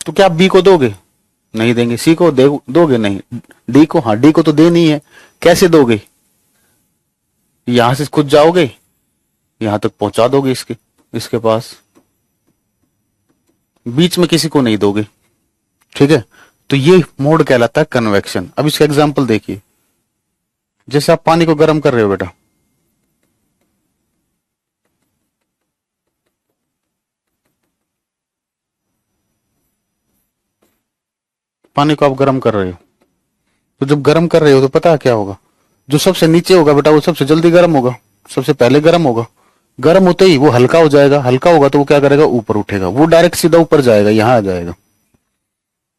तो क्या आप बी को दोगे? नहीं देंगे। सी को दोगे? नहीं। डी को? हाँ डी को तो देनी है। कैसे दोगे? यहां से खुद जाओगे, यहां तक पहुंचा दोगे इसके इसके पास, बीच में किसी को नहीं दोगे, ठीक है। तो ये मोड कहलाता है कन्वेक्शन। अब इसका एग्जांपल देखिए, जैसे आप पानी को गर्म कर रहे हो बेटा, पानी को आप गर्म कर रहे हो, तो जब गर्म कर रहे हो तो पता है क्या होगा? जो सबसे नीचे होगा बेटा वो सबसे जल्दी गर्म होगा, सबसे पहले गर्म होगा। गर्म होते ही वो हल्का हो जाएगा, हल्का होगा तो वो क्या करेगा? ऊपर उठेगा, वो डायरेक्ट सीधा ऊपर जाएगा, यहां आ जाएगा,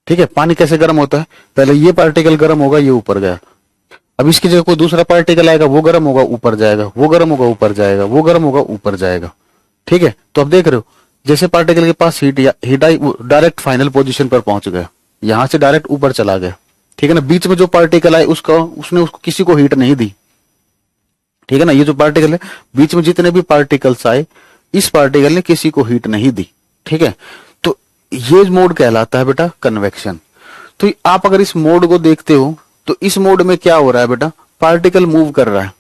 ठीक है। पानी कैसे गर्म होता है? पहले ये पार्टिकल गर्म होगा, ये ऊपर गया, अब इसकी जगह कोई दूसरा पार्टिकल आएगा, वो गर्म होगा, ऊपर जाएगा, वो गर्म होगा, ऊपर जाएगा, वो गर्म होगा, ऊपर जाएगा, ठीक है। तो अब देख रहे हो, जैसे पार्टिकल के पास हीट या हीट आई, डायरेक्ट फाइनल पोजीशन पर पहुंच गया, यहां से डायरेक्ट ऊपर चला गया, ठीक है ना। बीच में जो पार्टिकल आए उसने उसको किसी को हीट नहीं दी, ठीक है ना। ये जो पार्टिकल है, बीच में जितने भी पार्टिकल्स आए, इस पार्टिकल ने किसी को हीट नहीं दी, ठीक है। तो ये मोड कहलाता है बेटा कन्वेक्शन। तो आप अगर इस मोड को देखते हो, तो इस मोड में क्या हो रहा है बेटा? पार्टिकल मूव कर रहा है,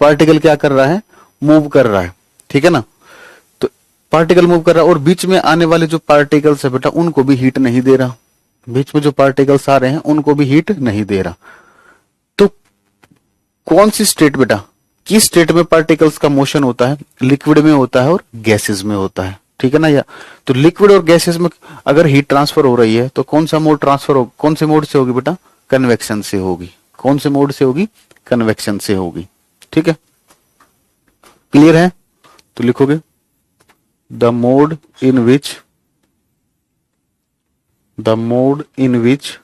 पार्टिकल क्या कर रहा है? मूव कर रहा है, ठीक है ना। तो पार्टिकल मूव कर रहा है और बीच में आने वाले जो पार्टिकल्स है बेटा उनको भी हीट नहीं दे रहा, बीच में जो पार्टिकल्स आ रहे हैं उनको भी हीट नहीं दे रहा। तो कौन सी स्टेट बेटा, किस स्टेट में पार्टिकल्स का मोशन होता है? लिक्विड में होता है और गैसेस में होता है, ठीक है ना। या तो लिक्विड और गैसेस में अगर हीट ट्रांसफर हो रही है तो कौन सा मोड ट्रांसफर हो, कौन से मोड से होगी बेटा? कन्वेक्शन से होगी। कौन से मोड से होगी? कन्वेक्शन से होगी, ठीक है। क्लियर है? तो लिखोगे the mode in which, the mode in which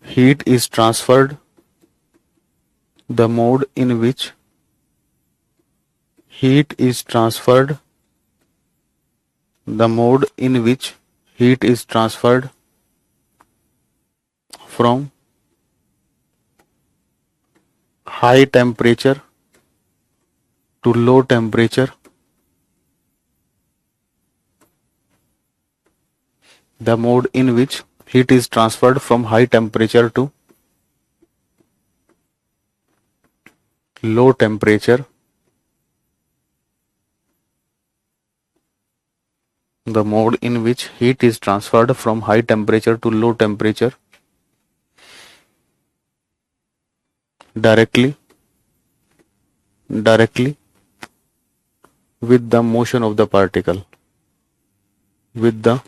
heat is transferred, the mode in which heat is transferred the mode in which heat is transferred from high temperature to low temperature, the mode in which heat is transferred from high temperature to low temperature, the mode in which heat is transferred from high temperature to low temperature directly with the motion of the particle, with the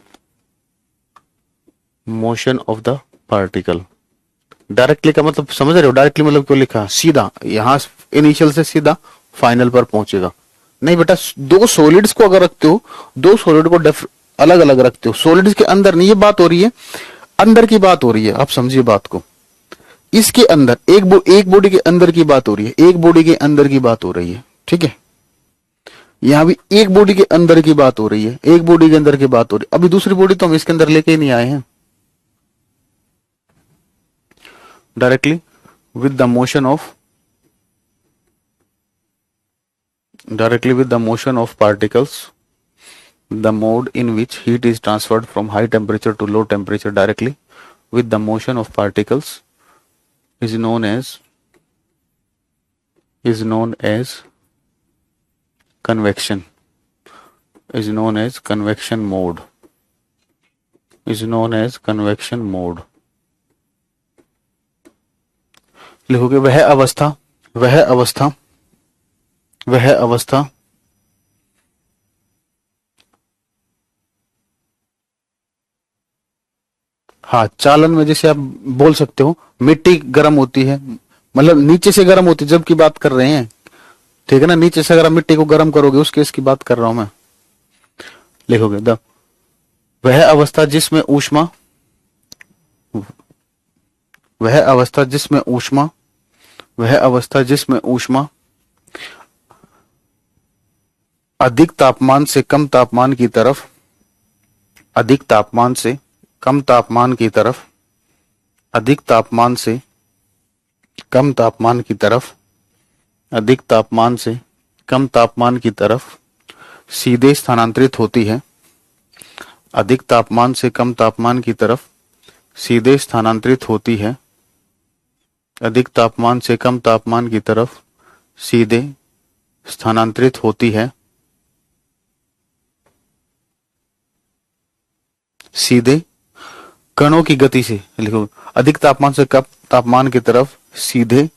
motion of the particle. Directly का मतलब समझ रहे हो? Directly मतलब क्यों लिखा? सीधा यहां इनिशियल से सीधा फाइनल पर पहुंचेगा। नहीं बेटा, दो सॉलिड्स को अगर रखते हो, दो सॉलिड को अलग अलग रखते हो, सॉलिड्स के अंदर नहीं, ये बात हो रही है अंदर की बात हो रही है। आप समझिए बात को, इसके अंदर एक बॉडी के अंदर की बात हो रही है, एक बॉडी के अंदर की बात हो रही है, ठीक है? यहां भी एक बॉडी के अंदर की बात हो रही है, एक बॉडी के अंदर की बात हो रही है। अभी दूसरी बॉडी तो हम इसके अंदर लेके ही नहीं आए हैं। Directly with the motion of particles, the mode in which heat is transferred from high temperature to low temperature directly with the motion of particles is known as convection, is known as convection mode, is known as convection mode। लिखोगे वह अवस्था हाँ, चालन में जैसे आप बोल सकते हो मिट्टी गर्म होती है, मतलब नीचे से गर्म होती है जब की बात कर रहे हैं, ठीक है ना? नीचे से अगर आप मिट्टी को गर्म करोगे उस केस की बात कर रहा हूं मैं। लिखोगे वह अवस्था जिसमें ऊष्मा अधिक तापमान से कम तापमान की तरफ, अधिक तापमान से कम तापमान की तरफ, अधिक तापमान से कम तापमान की तरफ, अधिक तापमान से कम तापमान की तरफ सीधे स्थानांतरित होती है, अधिक तापमान से कम तापमान की तरफ सीधे स्थानांतरित होती है, अधिक तापमान से कम तापमान की तरफ सीधे स्थानांतरित होती है, सीधे कणों की गति से। लिखो अधिक तापमान से कम तापमान की तरफ सीधे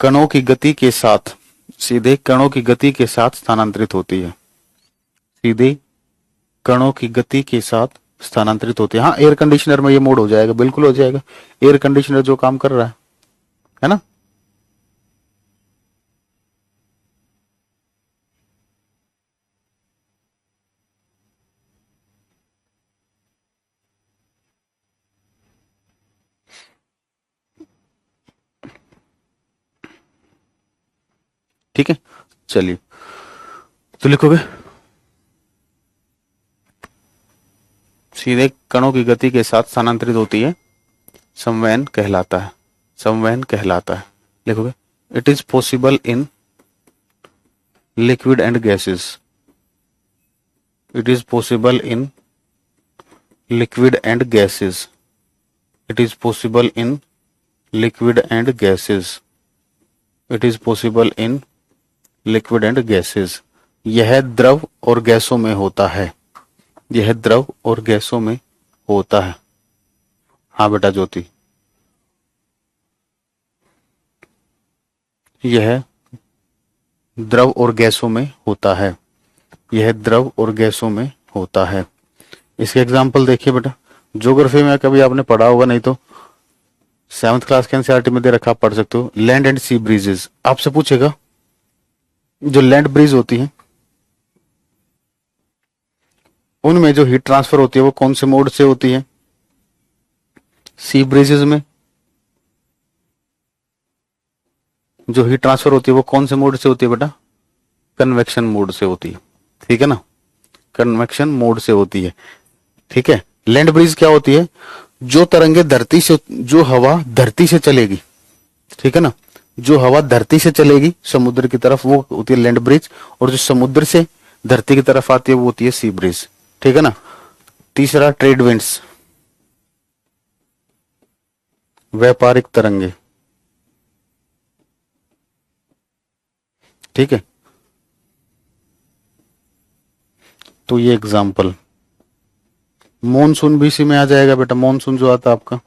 कणों की गति के साथ, सीधे कणों की गति के साथ स्थानांतरित होती है, सीधे कणों की गति के साथ स्थानांतरित होती है। हाँ, एयर कंडीशनर में ये मोड हो जाएगा, बिल्कुल हो जाएगा। एयर कंडीशनर जो काम कर रहा है ना? ठीक है, चलिए तो लिखोगे सीधे कणों की गति के साथ स्थानांतरित होती है, संवहन कहलाता है, संवहन कहलाता है। लिखोगे it is possible in liquid and gases, it is possible in liquid and gases, it is possible in liquid and gases, it is possible in liquid and gases. यह द्रव और गैसों में होता है, यह द्रव और गैसों में होता है। हाँ बेटा ज्योति, यह द्रव और गैसों में होता है, यह द्रव और गैसों में होता है। इसके एग्जाम्पल देखिए बेटा, ज्योग्राफी में कभी आपने पढ़ा होगा, नहीं तो 7th क्लास के एनसीईआरटी में दे रखा, आप पढ़ सकते हो। लैंड एंड सी ब्रीजेस, आपसे पूछेगा जो लैंड ब्रीज होती है उनमें जो हीट ट्रांसफर होती है वो कौन से मोड से होती है? सी ब्रीजेस में जो हीट ट्रांसफर होती है वो कौन से मोड से होती है बेटा? कन्वेक्शन मोड से होती है, ठीक है ना? कन्वेक्शन मोड से होती है। ठीक है, लैंड ब्रीज क्या होती है? जो तरंगे धरती से, जो हवा धरती से चलेगी, ठीक है ना, जो हवा धरती से चलेगी समुद्र की तरफ, वो होती है लैंड ब्रिज, और जो समुद्र से धरती की तरफ आती है वो होती है सी ब्रिज। ठीक है ना। तीसरा ट्रेड विंड्स, व्यापारिक तरंगे। ठीक है, तो ये एग्जाम्पल, मॉनसून भी इसी में आ जाएगा बेटा, मॉनसून जो आता है आपका।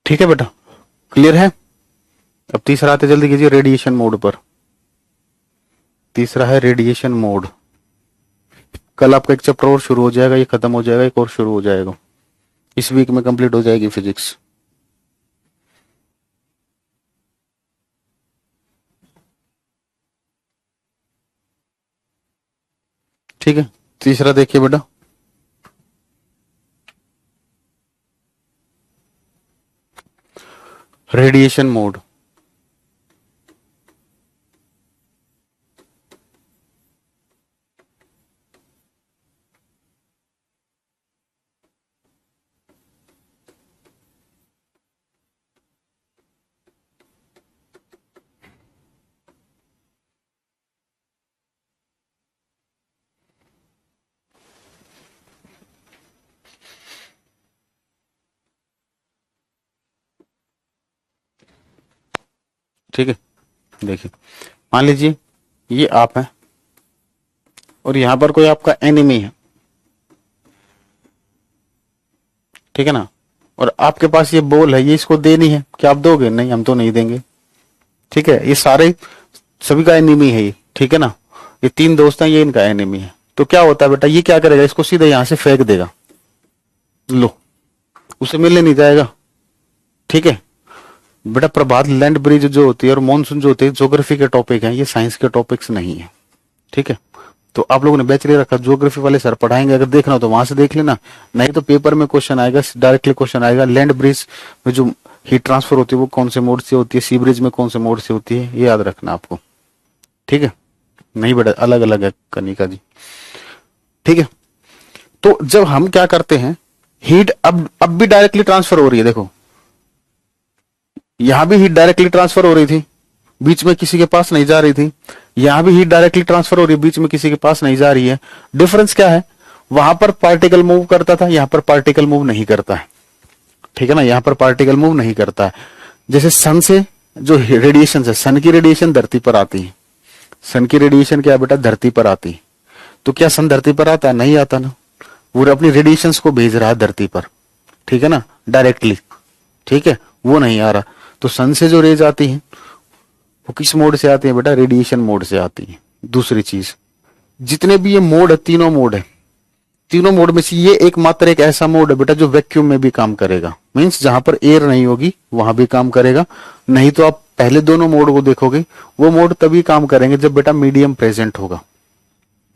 ठीक है बेटा, क्लियर है। अब तीसरा आते, जल्दी कीजिए, रेडिएशन मोड पर। तीसरा है रेडिएशन मोड। कल आपका एक चैप्टर और शुरू हो जाएगा, ये खत्म हो जाएगा, एक और शुरू हो जाएगा, इस वीक में कंप्लीट हो जाएगी फिजिक्स। ठीक है, तीसरा देखिए बेटा, रेडिएशन मोड। ठीक है, देखिए, मान लीजिए ये आप है और यहां पर कोई आपका एनिमी है, ठीक है ना, और आपके पास ये बॉल है, ये इसको देनी है, क्या आप दोगे? नहीं, हम तो नहीं देंगे। ठीक है, ये सारे सभी का एनिमी है ये, ठीक है ना, ये तीन दोस्त हैं, ये इनका एनिमी है। तो क्या होता है बेटा, ये क्या करेगा, इसको सीधे यहां से फेंक देगा, लो, उसे मिलने नहीं जाएगा। ठीक है बेटा, प्रभात लैंड ब्रिज जो होती है और मॉनसून जो होती है, ज्योग्राफी के टॉपिक हैं, ये साइंस के टॉपिक्स नहीं है। ठीक है, तो आप लोगों ने बैचलर रखा, ज्योग्राफी वाले सर पढ़ाएंगे, अगर देखना हो तो वहां से देख लेना, नहीं तो पेपर में क्वेश्चन आएगा, डायरेक्टली क्वेश्चन आएगा, लैंड ब्रिज में जो हीट ट्रांसफर होती है वो कौन से मोड से होती है, सी ब्रिज में कौन से मोड से होती है, ये याद रखना आपको। ठीक है, नहीं बेटा, अलग अलग है कनिका जी। ठीक है, तो जब हम क्या करते हैं, हीट अब भी डायरेक्टली ट्रांसफर हो रही है, देखो यहां भी हीट डायरेक्टली ट्रांसफर हो रही थी, बीच में किसी के पास नहीं जा रही थी, यहां भी हीट डायरेक्टली ट्रांसफर हो रही है, बीच में किसी के पास नहीं जा रही है। डिफरेंस क्या है, वहां पर पार्टिकल मूव करता था, यहां पर पार्टिकल मूव नहीं करता है। ठीक है ना, यहां पर पार्टिकल मूव नहीं करता है। जैसे सन से जो रेडिएशन है, सन की रेडिएशन धरती पर आती है, सन की रेडिएशन क्या है बेटा, धरती पर आती है। तो क्या सन धरती पर आता है? नहीं आता ना, वो अपनी रेडिएशंस को भेज रहा है धरती पर, ठीक है ना, डायरेक्टली। ठीक है, वो नहीं आ रहा। तो सन से जो रेज आती है वो किस मोड से आती है बेटा, रेडिएशन मोड से आती है। दूसरी चीज, जितने भी ये मोड है, तीनों मोड है, तीनों मोड में से ये एकमात्र एक ऐसा मोड है बेटा जो वैक्यूम में भी काम करेगा, मींस जहां पर एयर नहीं होगी वहां भी काम करेगा। नहीं तो आप पहले दोनों मोड को देखोगे, वो मोड तभी काम करेंगे जब बेटा मीडियम प्रेजेंट होगा।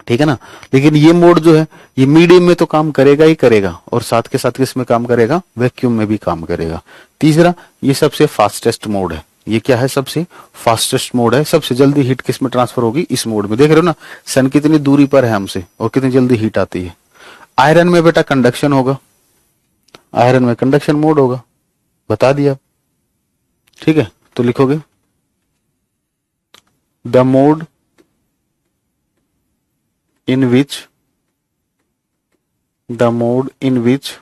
ठीक है ना, लेकिन ये मोड जो है ये मीडियम में तो काम करेगा ही करेगा, और साथ के साथ किसमें काम करेगा, वैक्यूम में भी काम करेगा। तीसरा, ये सबसे फास्टेस्ट मोड है। ये क्या है, सबसे फास्टेस्ट मोड है, सबसे जल्दी हीट किस में ट्रांसफर होगी, इस मोड में। देख रहे हो ना, सन कितनी दूरी पर है हमसे और कितनी जल्दी हीट आती है। आयरन में बेटा कंडक्शन होगा, आयरन में कंडक्शन मोड होगा, बता दिया। ठीक है, तो लिखोगे the mode in which the mode in which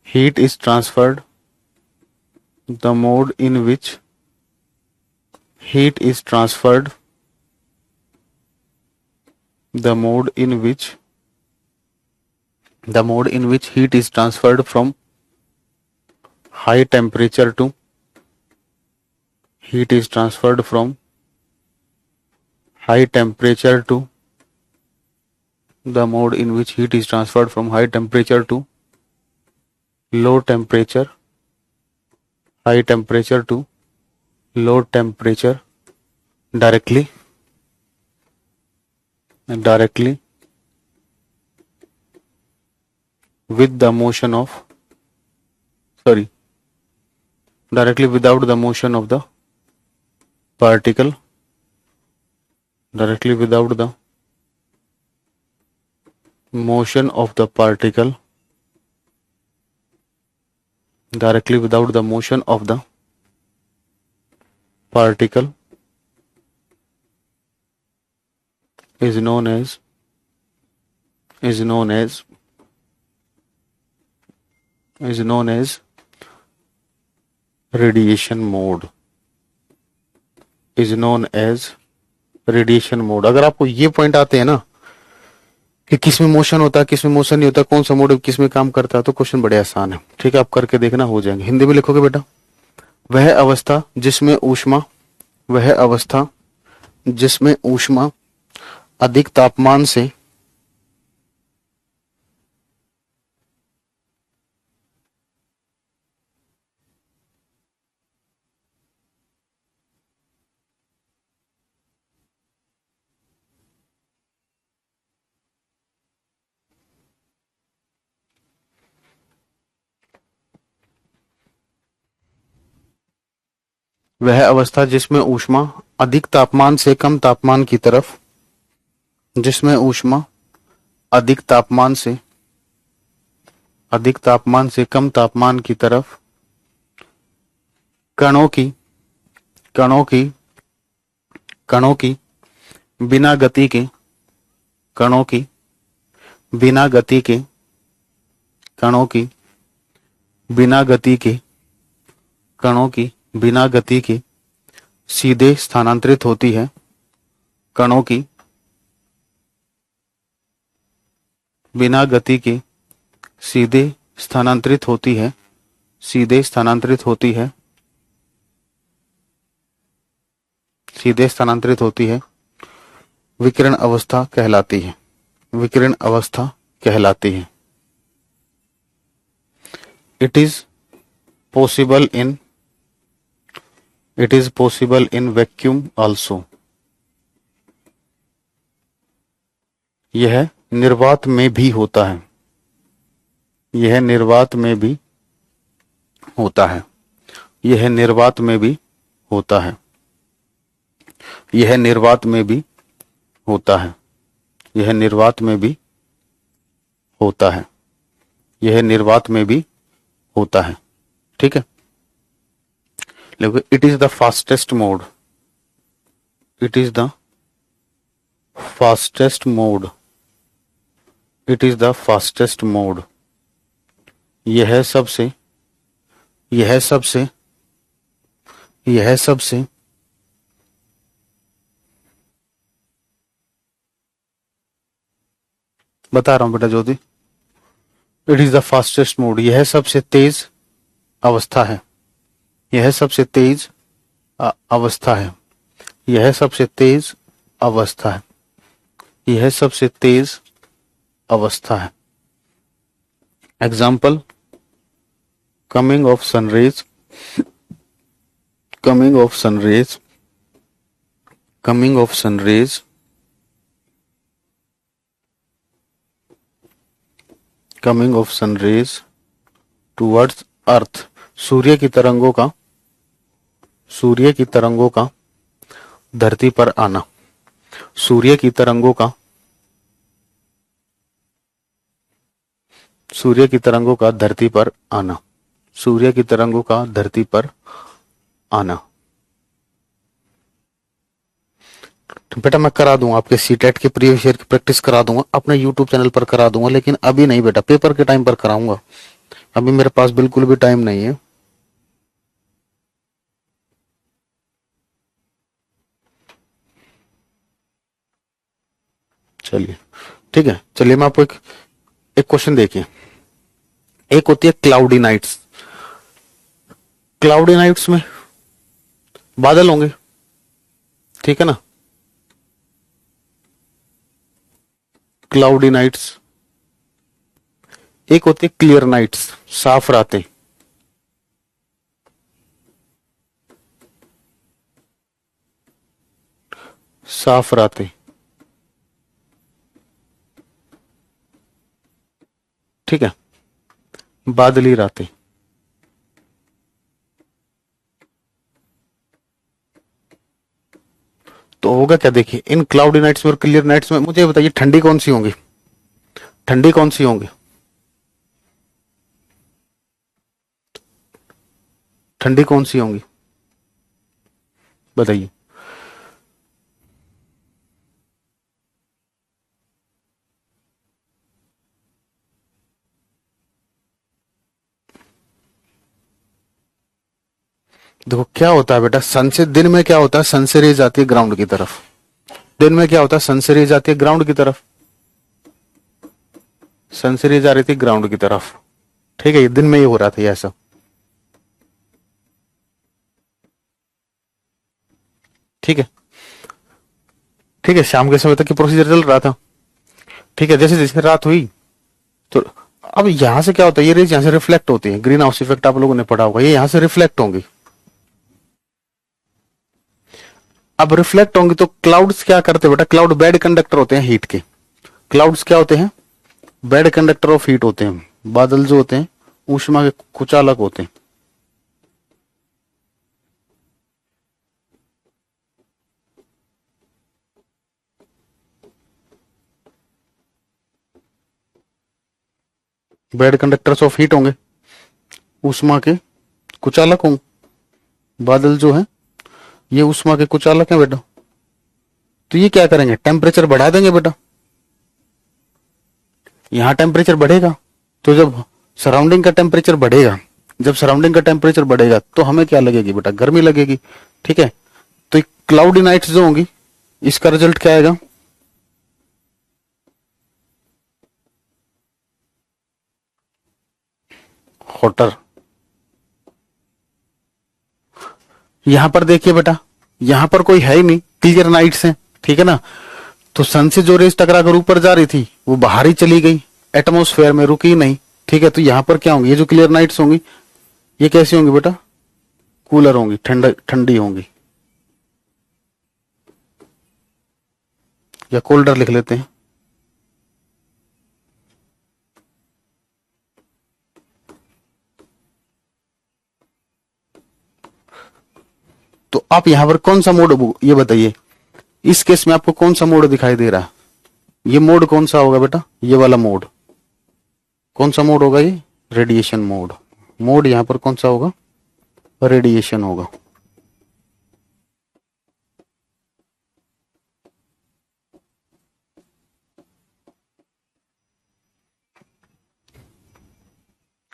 heat is transferred, the mode in which heat is transferred, the mode in which heat is transferred from high temperature to heat is transferred from high temperature to the mode in which heat is transferred from high temperature to low temperature high temperature to low temperature directly with the motion of directly without the motion of the particle, directly without the motion of the particle, directly without the motion of the particle is known as radiation mode, is known as radiation mode. अगर आपको ये point आते हैं ना कि किस में motion होता है, किस में मोशन नहीं होता, कौन सा मोड किस में काम करता है, तो क्वेश्चन बड़े आसान है। ठीक है, आप करके देखना, हो जाएंगे। हिंदी में लिखोगे बेटा, वह अवस्था जिसमें ऊष्मा अधिक तापमान से वह अवस्था जिसमें ऊष्मा अधिक तापमान से कम तापमान की तरफ, जिसमें ऊष्मा अधिक तापमान से कम तापमान की तरफ कणों की बिना गति के सीधे स्थानांतरित होती है, कणों की बिना गति के सीधे स्थानांतरित होती है, विकिरण अवस्था कहलाती है। It is possible in vacuum also। यह निर्वात में भी होता है, यह निर्वात में भी होता है, यह निर्वात में भी होता है, यह निर्वात में भी होता है, यह निर्वात में भी होता है, यह निर्वात में भी होता है। ठीक है, देखो, it is the fastest mode, it is the fastest mode, it is the fastest mode. यह सबसे बता रहा हूं बेटा Jyoti, it is the fastest mode, यह सबसे तेज अवस्था है, यह सबसे तेज अवस्था है, यह सबसे तेज अवस्था है, यह सबसे तेज अवस्था है। Example, coming of sunrays, coming of sunrays, coming of sunrays, coming of sunrays towards earth, सूर्य की तरंगों का धरती पर आना, सूर्य की तरंगों का धरती पर आना, सूर्य की तरंगों का धरती पर आना। तो बेटा मैं करा दूंगा आपके सीटेट के प्रीवियस ईयर की प्रैक्टिस करा दूंगा, अपने यूट्यूब चैनल पर करा दूंगा, लेकिन अभी नहीं बेटा, पेपर के टाइम पर कराऊंगा, अभी मेरे पास बिल्कुल भी टाइम नहीं है। चलिए ठीक है, चलिए मैं आपको एक क्वेश्चन देखिए। एक होती है क्लाउडी नाइट्स, क्लाउडी नाइट्स में बादल होंगे, ठीक है ना, क्लाउडी नाइट्स। एक होती है क्लियर नाइट्स, साफ रातें, साफ रातें, ठीक है, बादली रातें। तो होगा क्या, देखिए इन क्लाउडी नाइट्स में और क्लियर नाइट्स में मुझे बताइए ठंडी कौन सी होंगी, ठंडी कौन सी होंगी, ठंडी कौन सी होंगी बताइए। देखो क्या होता है बेटा, सन से दिन में क्या होता है, सन से रेज आती है ग्राउंड की तरफ, दिन में क्या होता है, सन से रेज आती है ग्राउंड की तरफ, सन से रेज आ रही थी ग्राउंड की तरफ, ठीक है, ये दिन में ही हो रहा था ये ऐसा। ठीक है, ठीक है, शाम के समय तक ये प्रोसीजर चल रहा था। ठीक है, जैसे जैसे रात हुई तो अब यहां से क्या होता है, ये रेज यहां से रिफ्लेक्ट होती है, ग्रीन हाउस इफेक्ट आप लोगों ने पढ़ा होगा, ये यहां से रिफ्लेक्ट होंगी। अब रिफ्लेक्ट होंगी तो क्लाउड्स क्या करते हैं बेटा, क्लाउड बैड कंडक्टर होते हैं हीट के, क्लाउड्स क्या होते हैं, बैड कंडक्टर ऑफ हीट होते हैं, बादल जो होते हैं ऊष्मा के कुचालक होते हैं। बैड कंडक्टर्स ऑफ हीट होंगे, ऊष्मा के कुचालक होंगे, बादल जो है ये ऊष्मा के कुचालक हैं बेटा। तो ये क्या करेंगे, टेम्परेचर बढ़ा देंगे बेटा, यहां टेम्परेचर बढ़ेगा, तो जब सराउंडिंग का टेम्परेचर बढ़ेगा, जब सराउंडिंग का टेम्परेचर बढ़ेगा तो हमें क्या लगेगी बेटा, गर्मी लगेगी। ठीक है, तो क्लाउडी नाइट्स जो होंगी इसका रिजल्ट क्या आएगा, हॉटर। यहां पर देखिए बेटा, यहां पर कोई है ही नहीं, क्लियर नाइट्स हैं, ठीक है ना, तो सन से जो रेस टकरा कर ऊपर जा रही थी वो बाहर ही चली गई, एटमोस्फेयर में रुकी नहीं। ठीक है, तो यहां पर क्या होंगी, ये जो क्लियर नाइट्स होंगी ये कैसी होंगी बेटा, कूलर होंगी, ठंडी होंगी, या कोल्डर लिख लेते हैं। तो आप यहां पर कौन सा मोड, ये बताइए इस केस में आपको कौन सा मोड दिखाई दे रहा है, ये मोड कौन सा होगा बेटा, ये वाला मोड कौन सा मोड होगा, ये रेडिएशन मोड, मोड यहां पर कौन सा होगा, रेडिएशन होगा।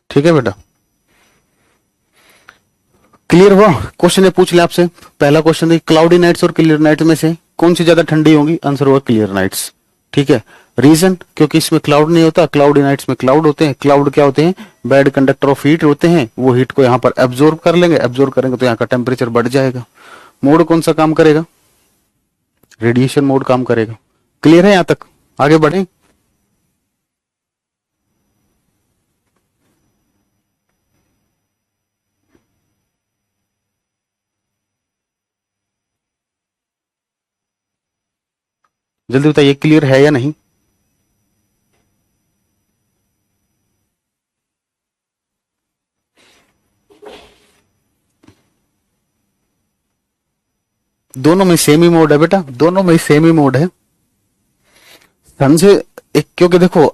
ठीक है बेटा, क्लियर हुआ। क्वेश्चन ये पूछ ले आपसे, पहला क्वेश्चन है क्लाउडी नाइट्स और क्लियर नाइट्स में से कौन सी ज्यादा ठंडी होंगी, आंसर होगा क्लियर नाइट्स। ठीक है, रीजन क्योंकि इसमें क्लाउड नहीं होता, क्लाउडी नाइट्स में क्लाउड होते हैं, क्लाउड क्या होते हैं, बैड कंडक्टर ऑफ हीट होते हैं, वो हीट को यहाँ पर एब्जॉर्ब कर लेंगे, एब्जॉर्ब करेंगे तो यहाँ का टेम्परेचर बढ़ जाएगा। मोड कौन सा काम करेगा, रेडिएशन मोड काम करेगा। क्लियर है, यहां तक आगे बढ़े। जल्दी बताइए क्लियर है या नहीं। दोनों में सेम ही मोड है बेटा, दोनों में सेम ही मोड है। सन से एक, क्योंकि देखो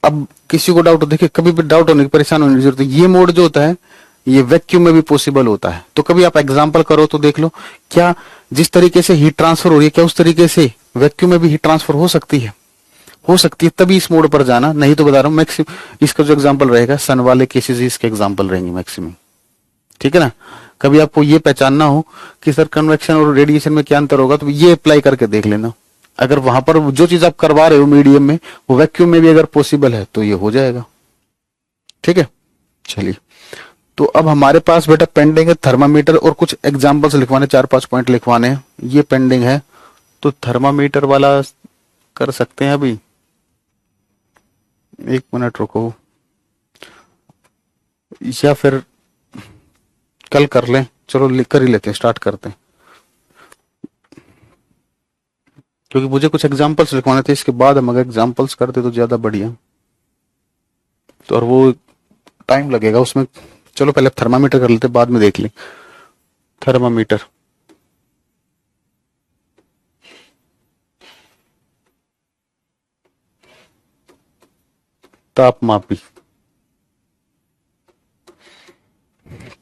अब किसी को डाउट हो, देखिए कभी भी डाउट होने की, परेशान होने की जरूरत है, ये मोड जो होता है ये वैक्यूम में भी पॉसिबल होता है। तो कभी आप एग्जांपल करो तो देख लो, क्या जिस तरीके से हीट ट्रांसफर हो रही है क्या उस तरीके से वैक्यूम में भी हीट ट्रांसफर हो सकती है, हो सकती है, तभी इस मोड पर जाना, नहीं तो बता रहा हूं मैक्सिमम इसका जो एग्जाम्पल रहेगा सन वाले केसेस इसके एग्जाम्पल रहेंगे मैक्सिमम। ठीक है ना, कभी आपको ये पहचानना हो कि सर कन्वेक्शन और रेडिएशन में क्या अंतर होगा तो ये अप्लाई करके देख लेना, अगर वहां पर जो चीज आप करवा रहे हो मीडियम में वो वैक्यूम में भी अगर पॉसिबल है तो ये हो जाएगा। ठीक है, चलिए, तो अब हमारे पास बेटा पेंडिंग है थर्मामीटर और कुछ एग्जांपल्स लिखवाने, 4-5 पॉइंट लिखवाने हैं, ये पेंडिंग है, तो थर्मामीटर वाला कर सकते हैं अभी, 1 मिनट रुको, या फिर कल कर लें, चलो कर ही लेते हैं, स्टार्ट करते हैं। क्योंकि मुझे कुछ एग्जांपल्स लिखवाने थे, इसके बाद हम अगर एग्जांपल्स करते तो ज्यादा बढ़िया। तो और वो टाइम लगेगा उसमें। चलो पहले थर्मामीटर कर लेते, बाद में देख लें। थर्मामीटर, तापमापी।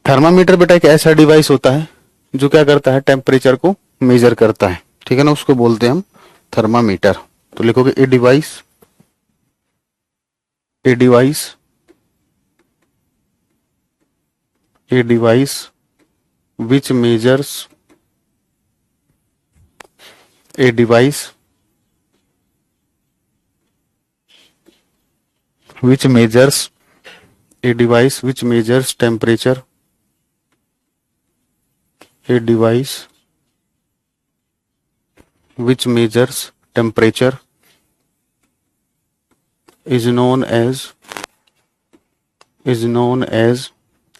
थर्मामीटर बेटा एक ऐसा डिवाइस होता है जो क्या करता है, टेम्परेचर को मेजर करता है, ठीक है ना, उसको बोलते हैं हम थर्मामीटर। तो लिखोगे a device, a device, a device which measures, a device which measures, a device which measures temperature, a device which measures temperature is known as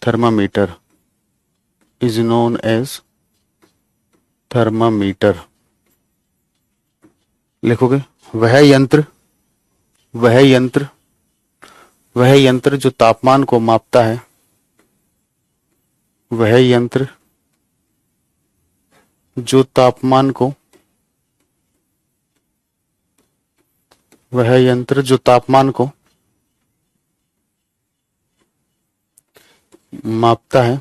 thermometer, is known as thermometer। लिखोगे वह यंत्र, वह यंत्र, वह यंत्र जो तापमान को मापता है, वह यंत्र जो तापमान को, वह यंत्र जो तापमान को मापता है,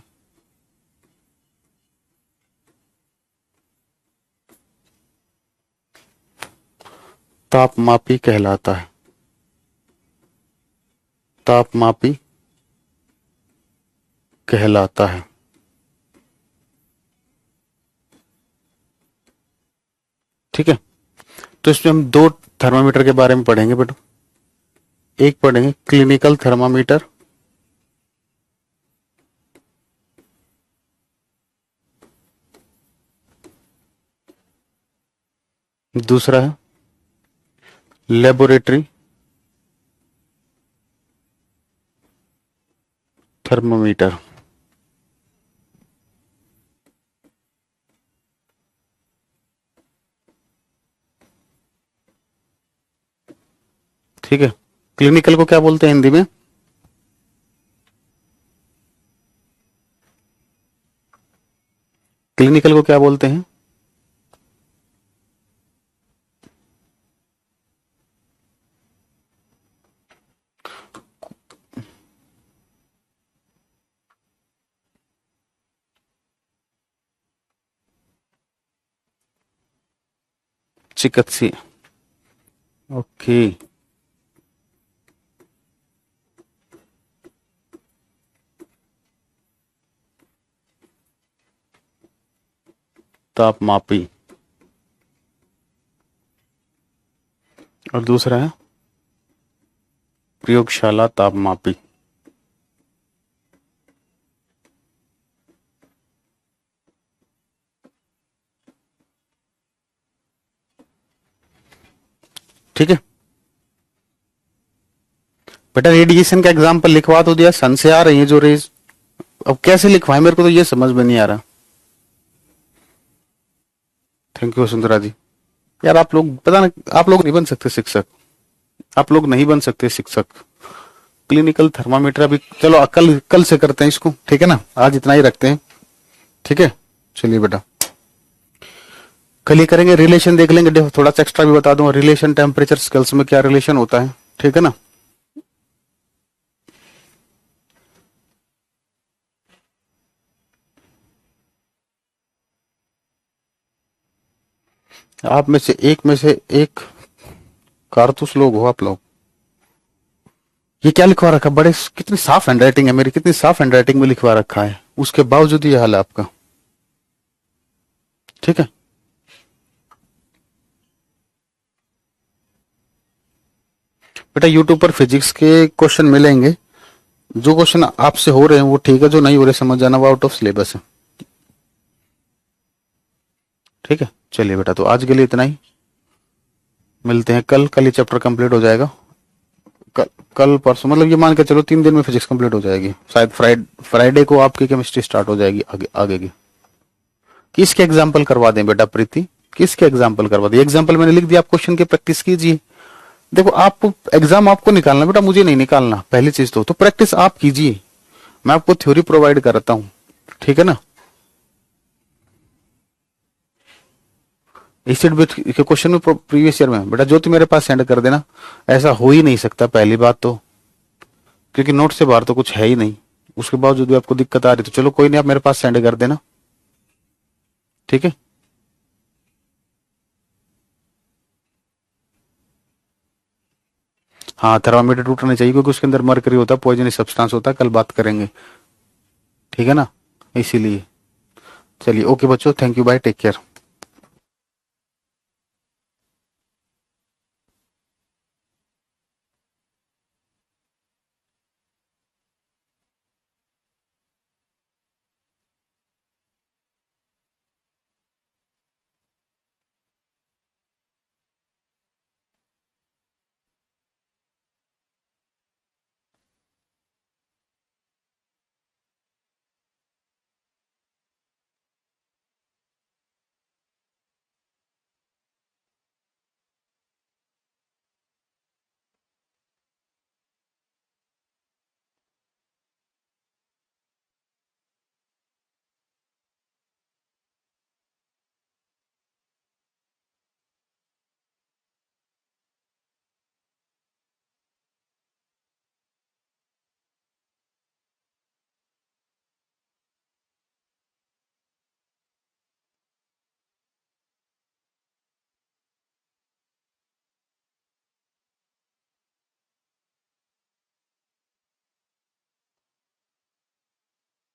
तापमापी कहलाता है, तापमापी कहलाता है। ठीक है, तो इसमें हम दो थर्मामीटर के बारे में पढ़ेंगे बेटा। एक पढ़ेंगे क्लिनिकल थर्मामीटर, दूसरा है लेबोरेटरी थर्मामीटर। ठीक है, क्लिनिकल को क्या बोलते हैं हिंदी में? क्लिनिकल को क्या बोलते हैं? चिकित्सीय। ओके, तापमापी। और दूसरा है प्रयोगशाला तापमापी। ठीक है बेटा, रेडिएशन का एग्जांपल लिखवा तो दिया, सन से आ रही है जो रेज। अब कैसे लिखवाएं मेरे को तो ये समझ में नहीं आ रहा। थैंक यू वसुंधरा जी। यार आप लोग पता ना, आप लोग नहीं बन सकते शिक्षक, आप लोग नहीं बन सकते शिक्षक। क्लिनिकल थर्मामीटर अभी चलो कल से करते हैं इसको, ठीक है ना, आज इतना ही रखते हैं। ठीक है, चलिए बेटा कल ही करेंगे। रिलेशन देख लेंगे, थोड़ा सा एक्स्ट्रा भी बता दूंगा। रिलेशन टेम्परेचर स्केल्स में क्या रिलेशन होता है, ठीक है ना। आप में से एक कारतूस लोग हो आप लोग। ये क्या लिखवा रखा, बड़े कितनी साफ हैंडराइटिंग है मेरी, कितनी साफ हैंडराइटिंग में लिखवा रखा है, उसके बावजूद ये हाल है आपका। ठीक है, बेटा यूट्यूब पर फिजिक्स के क्वेश्चन मिलेंगे। जो क्वेश्चन आपसे हो रहे हैं वो ठीक है, जो नहीं हो रहे समझ जाना वो आउट ऑफ सिलेबस है। ठीक है, चलिए बेटा तो आज के लिए इतना ही, मिलते हैं कल ही चैप्टर कंप्लीट हो जाएगा। कल परसों मतलब ये मान के चलो 3 दिन में फिजिक्स कंप्लीट हो जाएगी। शायद फ्राइडे को आपकी केमिस्ट्री स्टार्ट हो जाएगी आगे की। किसके एग्जाम्पल करवा दें बेटा प्रीति, किसके एग्जाम्पल करवा दिए? एग्जाम्पल मैंने लिख दिया, आप क्वेश्चन की प्रैक्टिस कीजिए। देखो, आप एग्जाम आपको निकालना बेटा, मुझे नहीं निकालना, पहली चीज तो प्रैक्टिस आप कीजिए। मैं आपको थ्योरी प्रोवाइड करता हूं, ठीक है ना। इस के क्वेश्चन में प्रीवियस ईयर में बेटा ज्योति मेरे पास सेंड कर देना। ऐसा हो ही नहीं सकता पहली बात तो, क्योंकि नोट से बाहर तो कुछ है ही नहीं। उसके बावजूद भी आपको दिक्कत आ रही तो चलो कोई नहीं, आप मेरे पास सेंड कर देना, ठीक है। हाँ, थर्मामीटर टूटना चाहिए क्योंकि उसके अंदर मरकरी होता है, पॉइजनस सब्सटेंस होता है, कल बात करेंगे, ठीक है ना, इसीलिए। चलिए ओके बच्चों, thank you, bye, take care.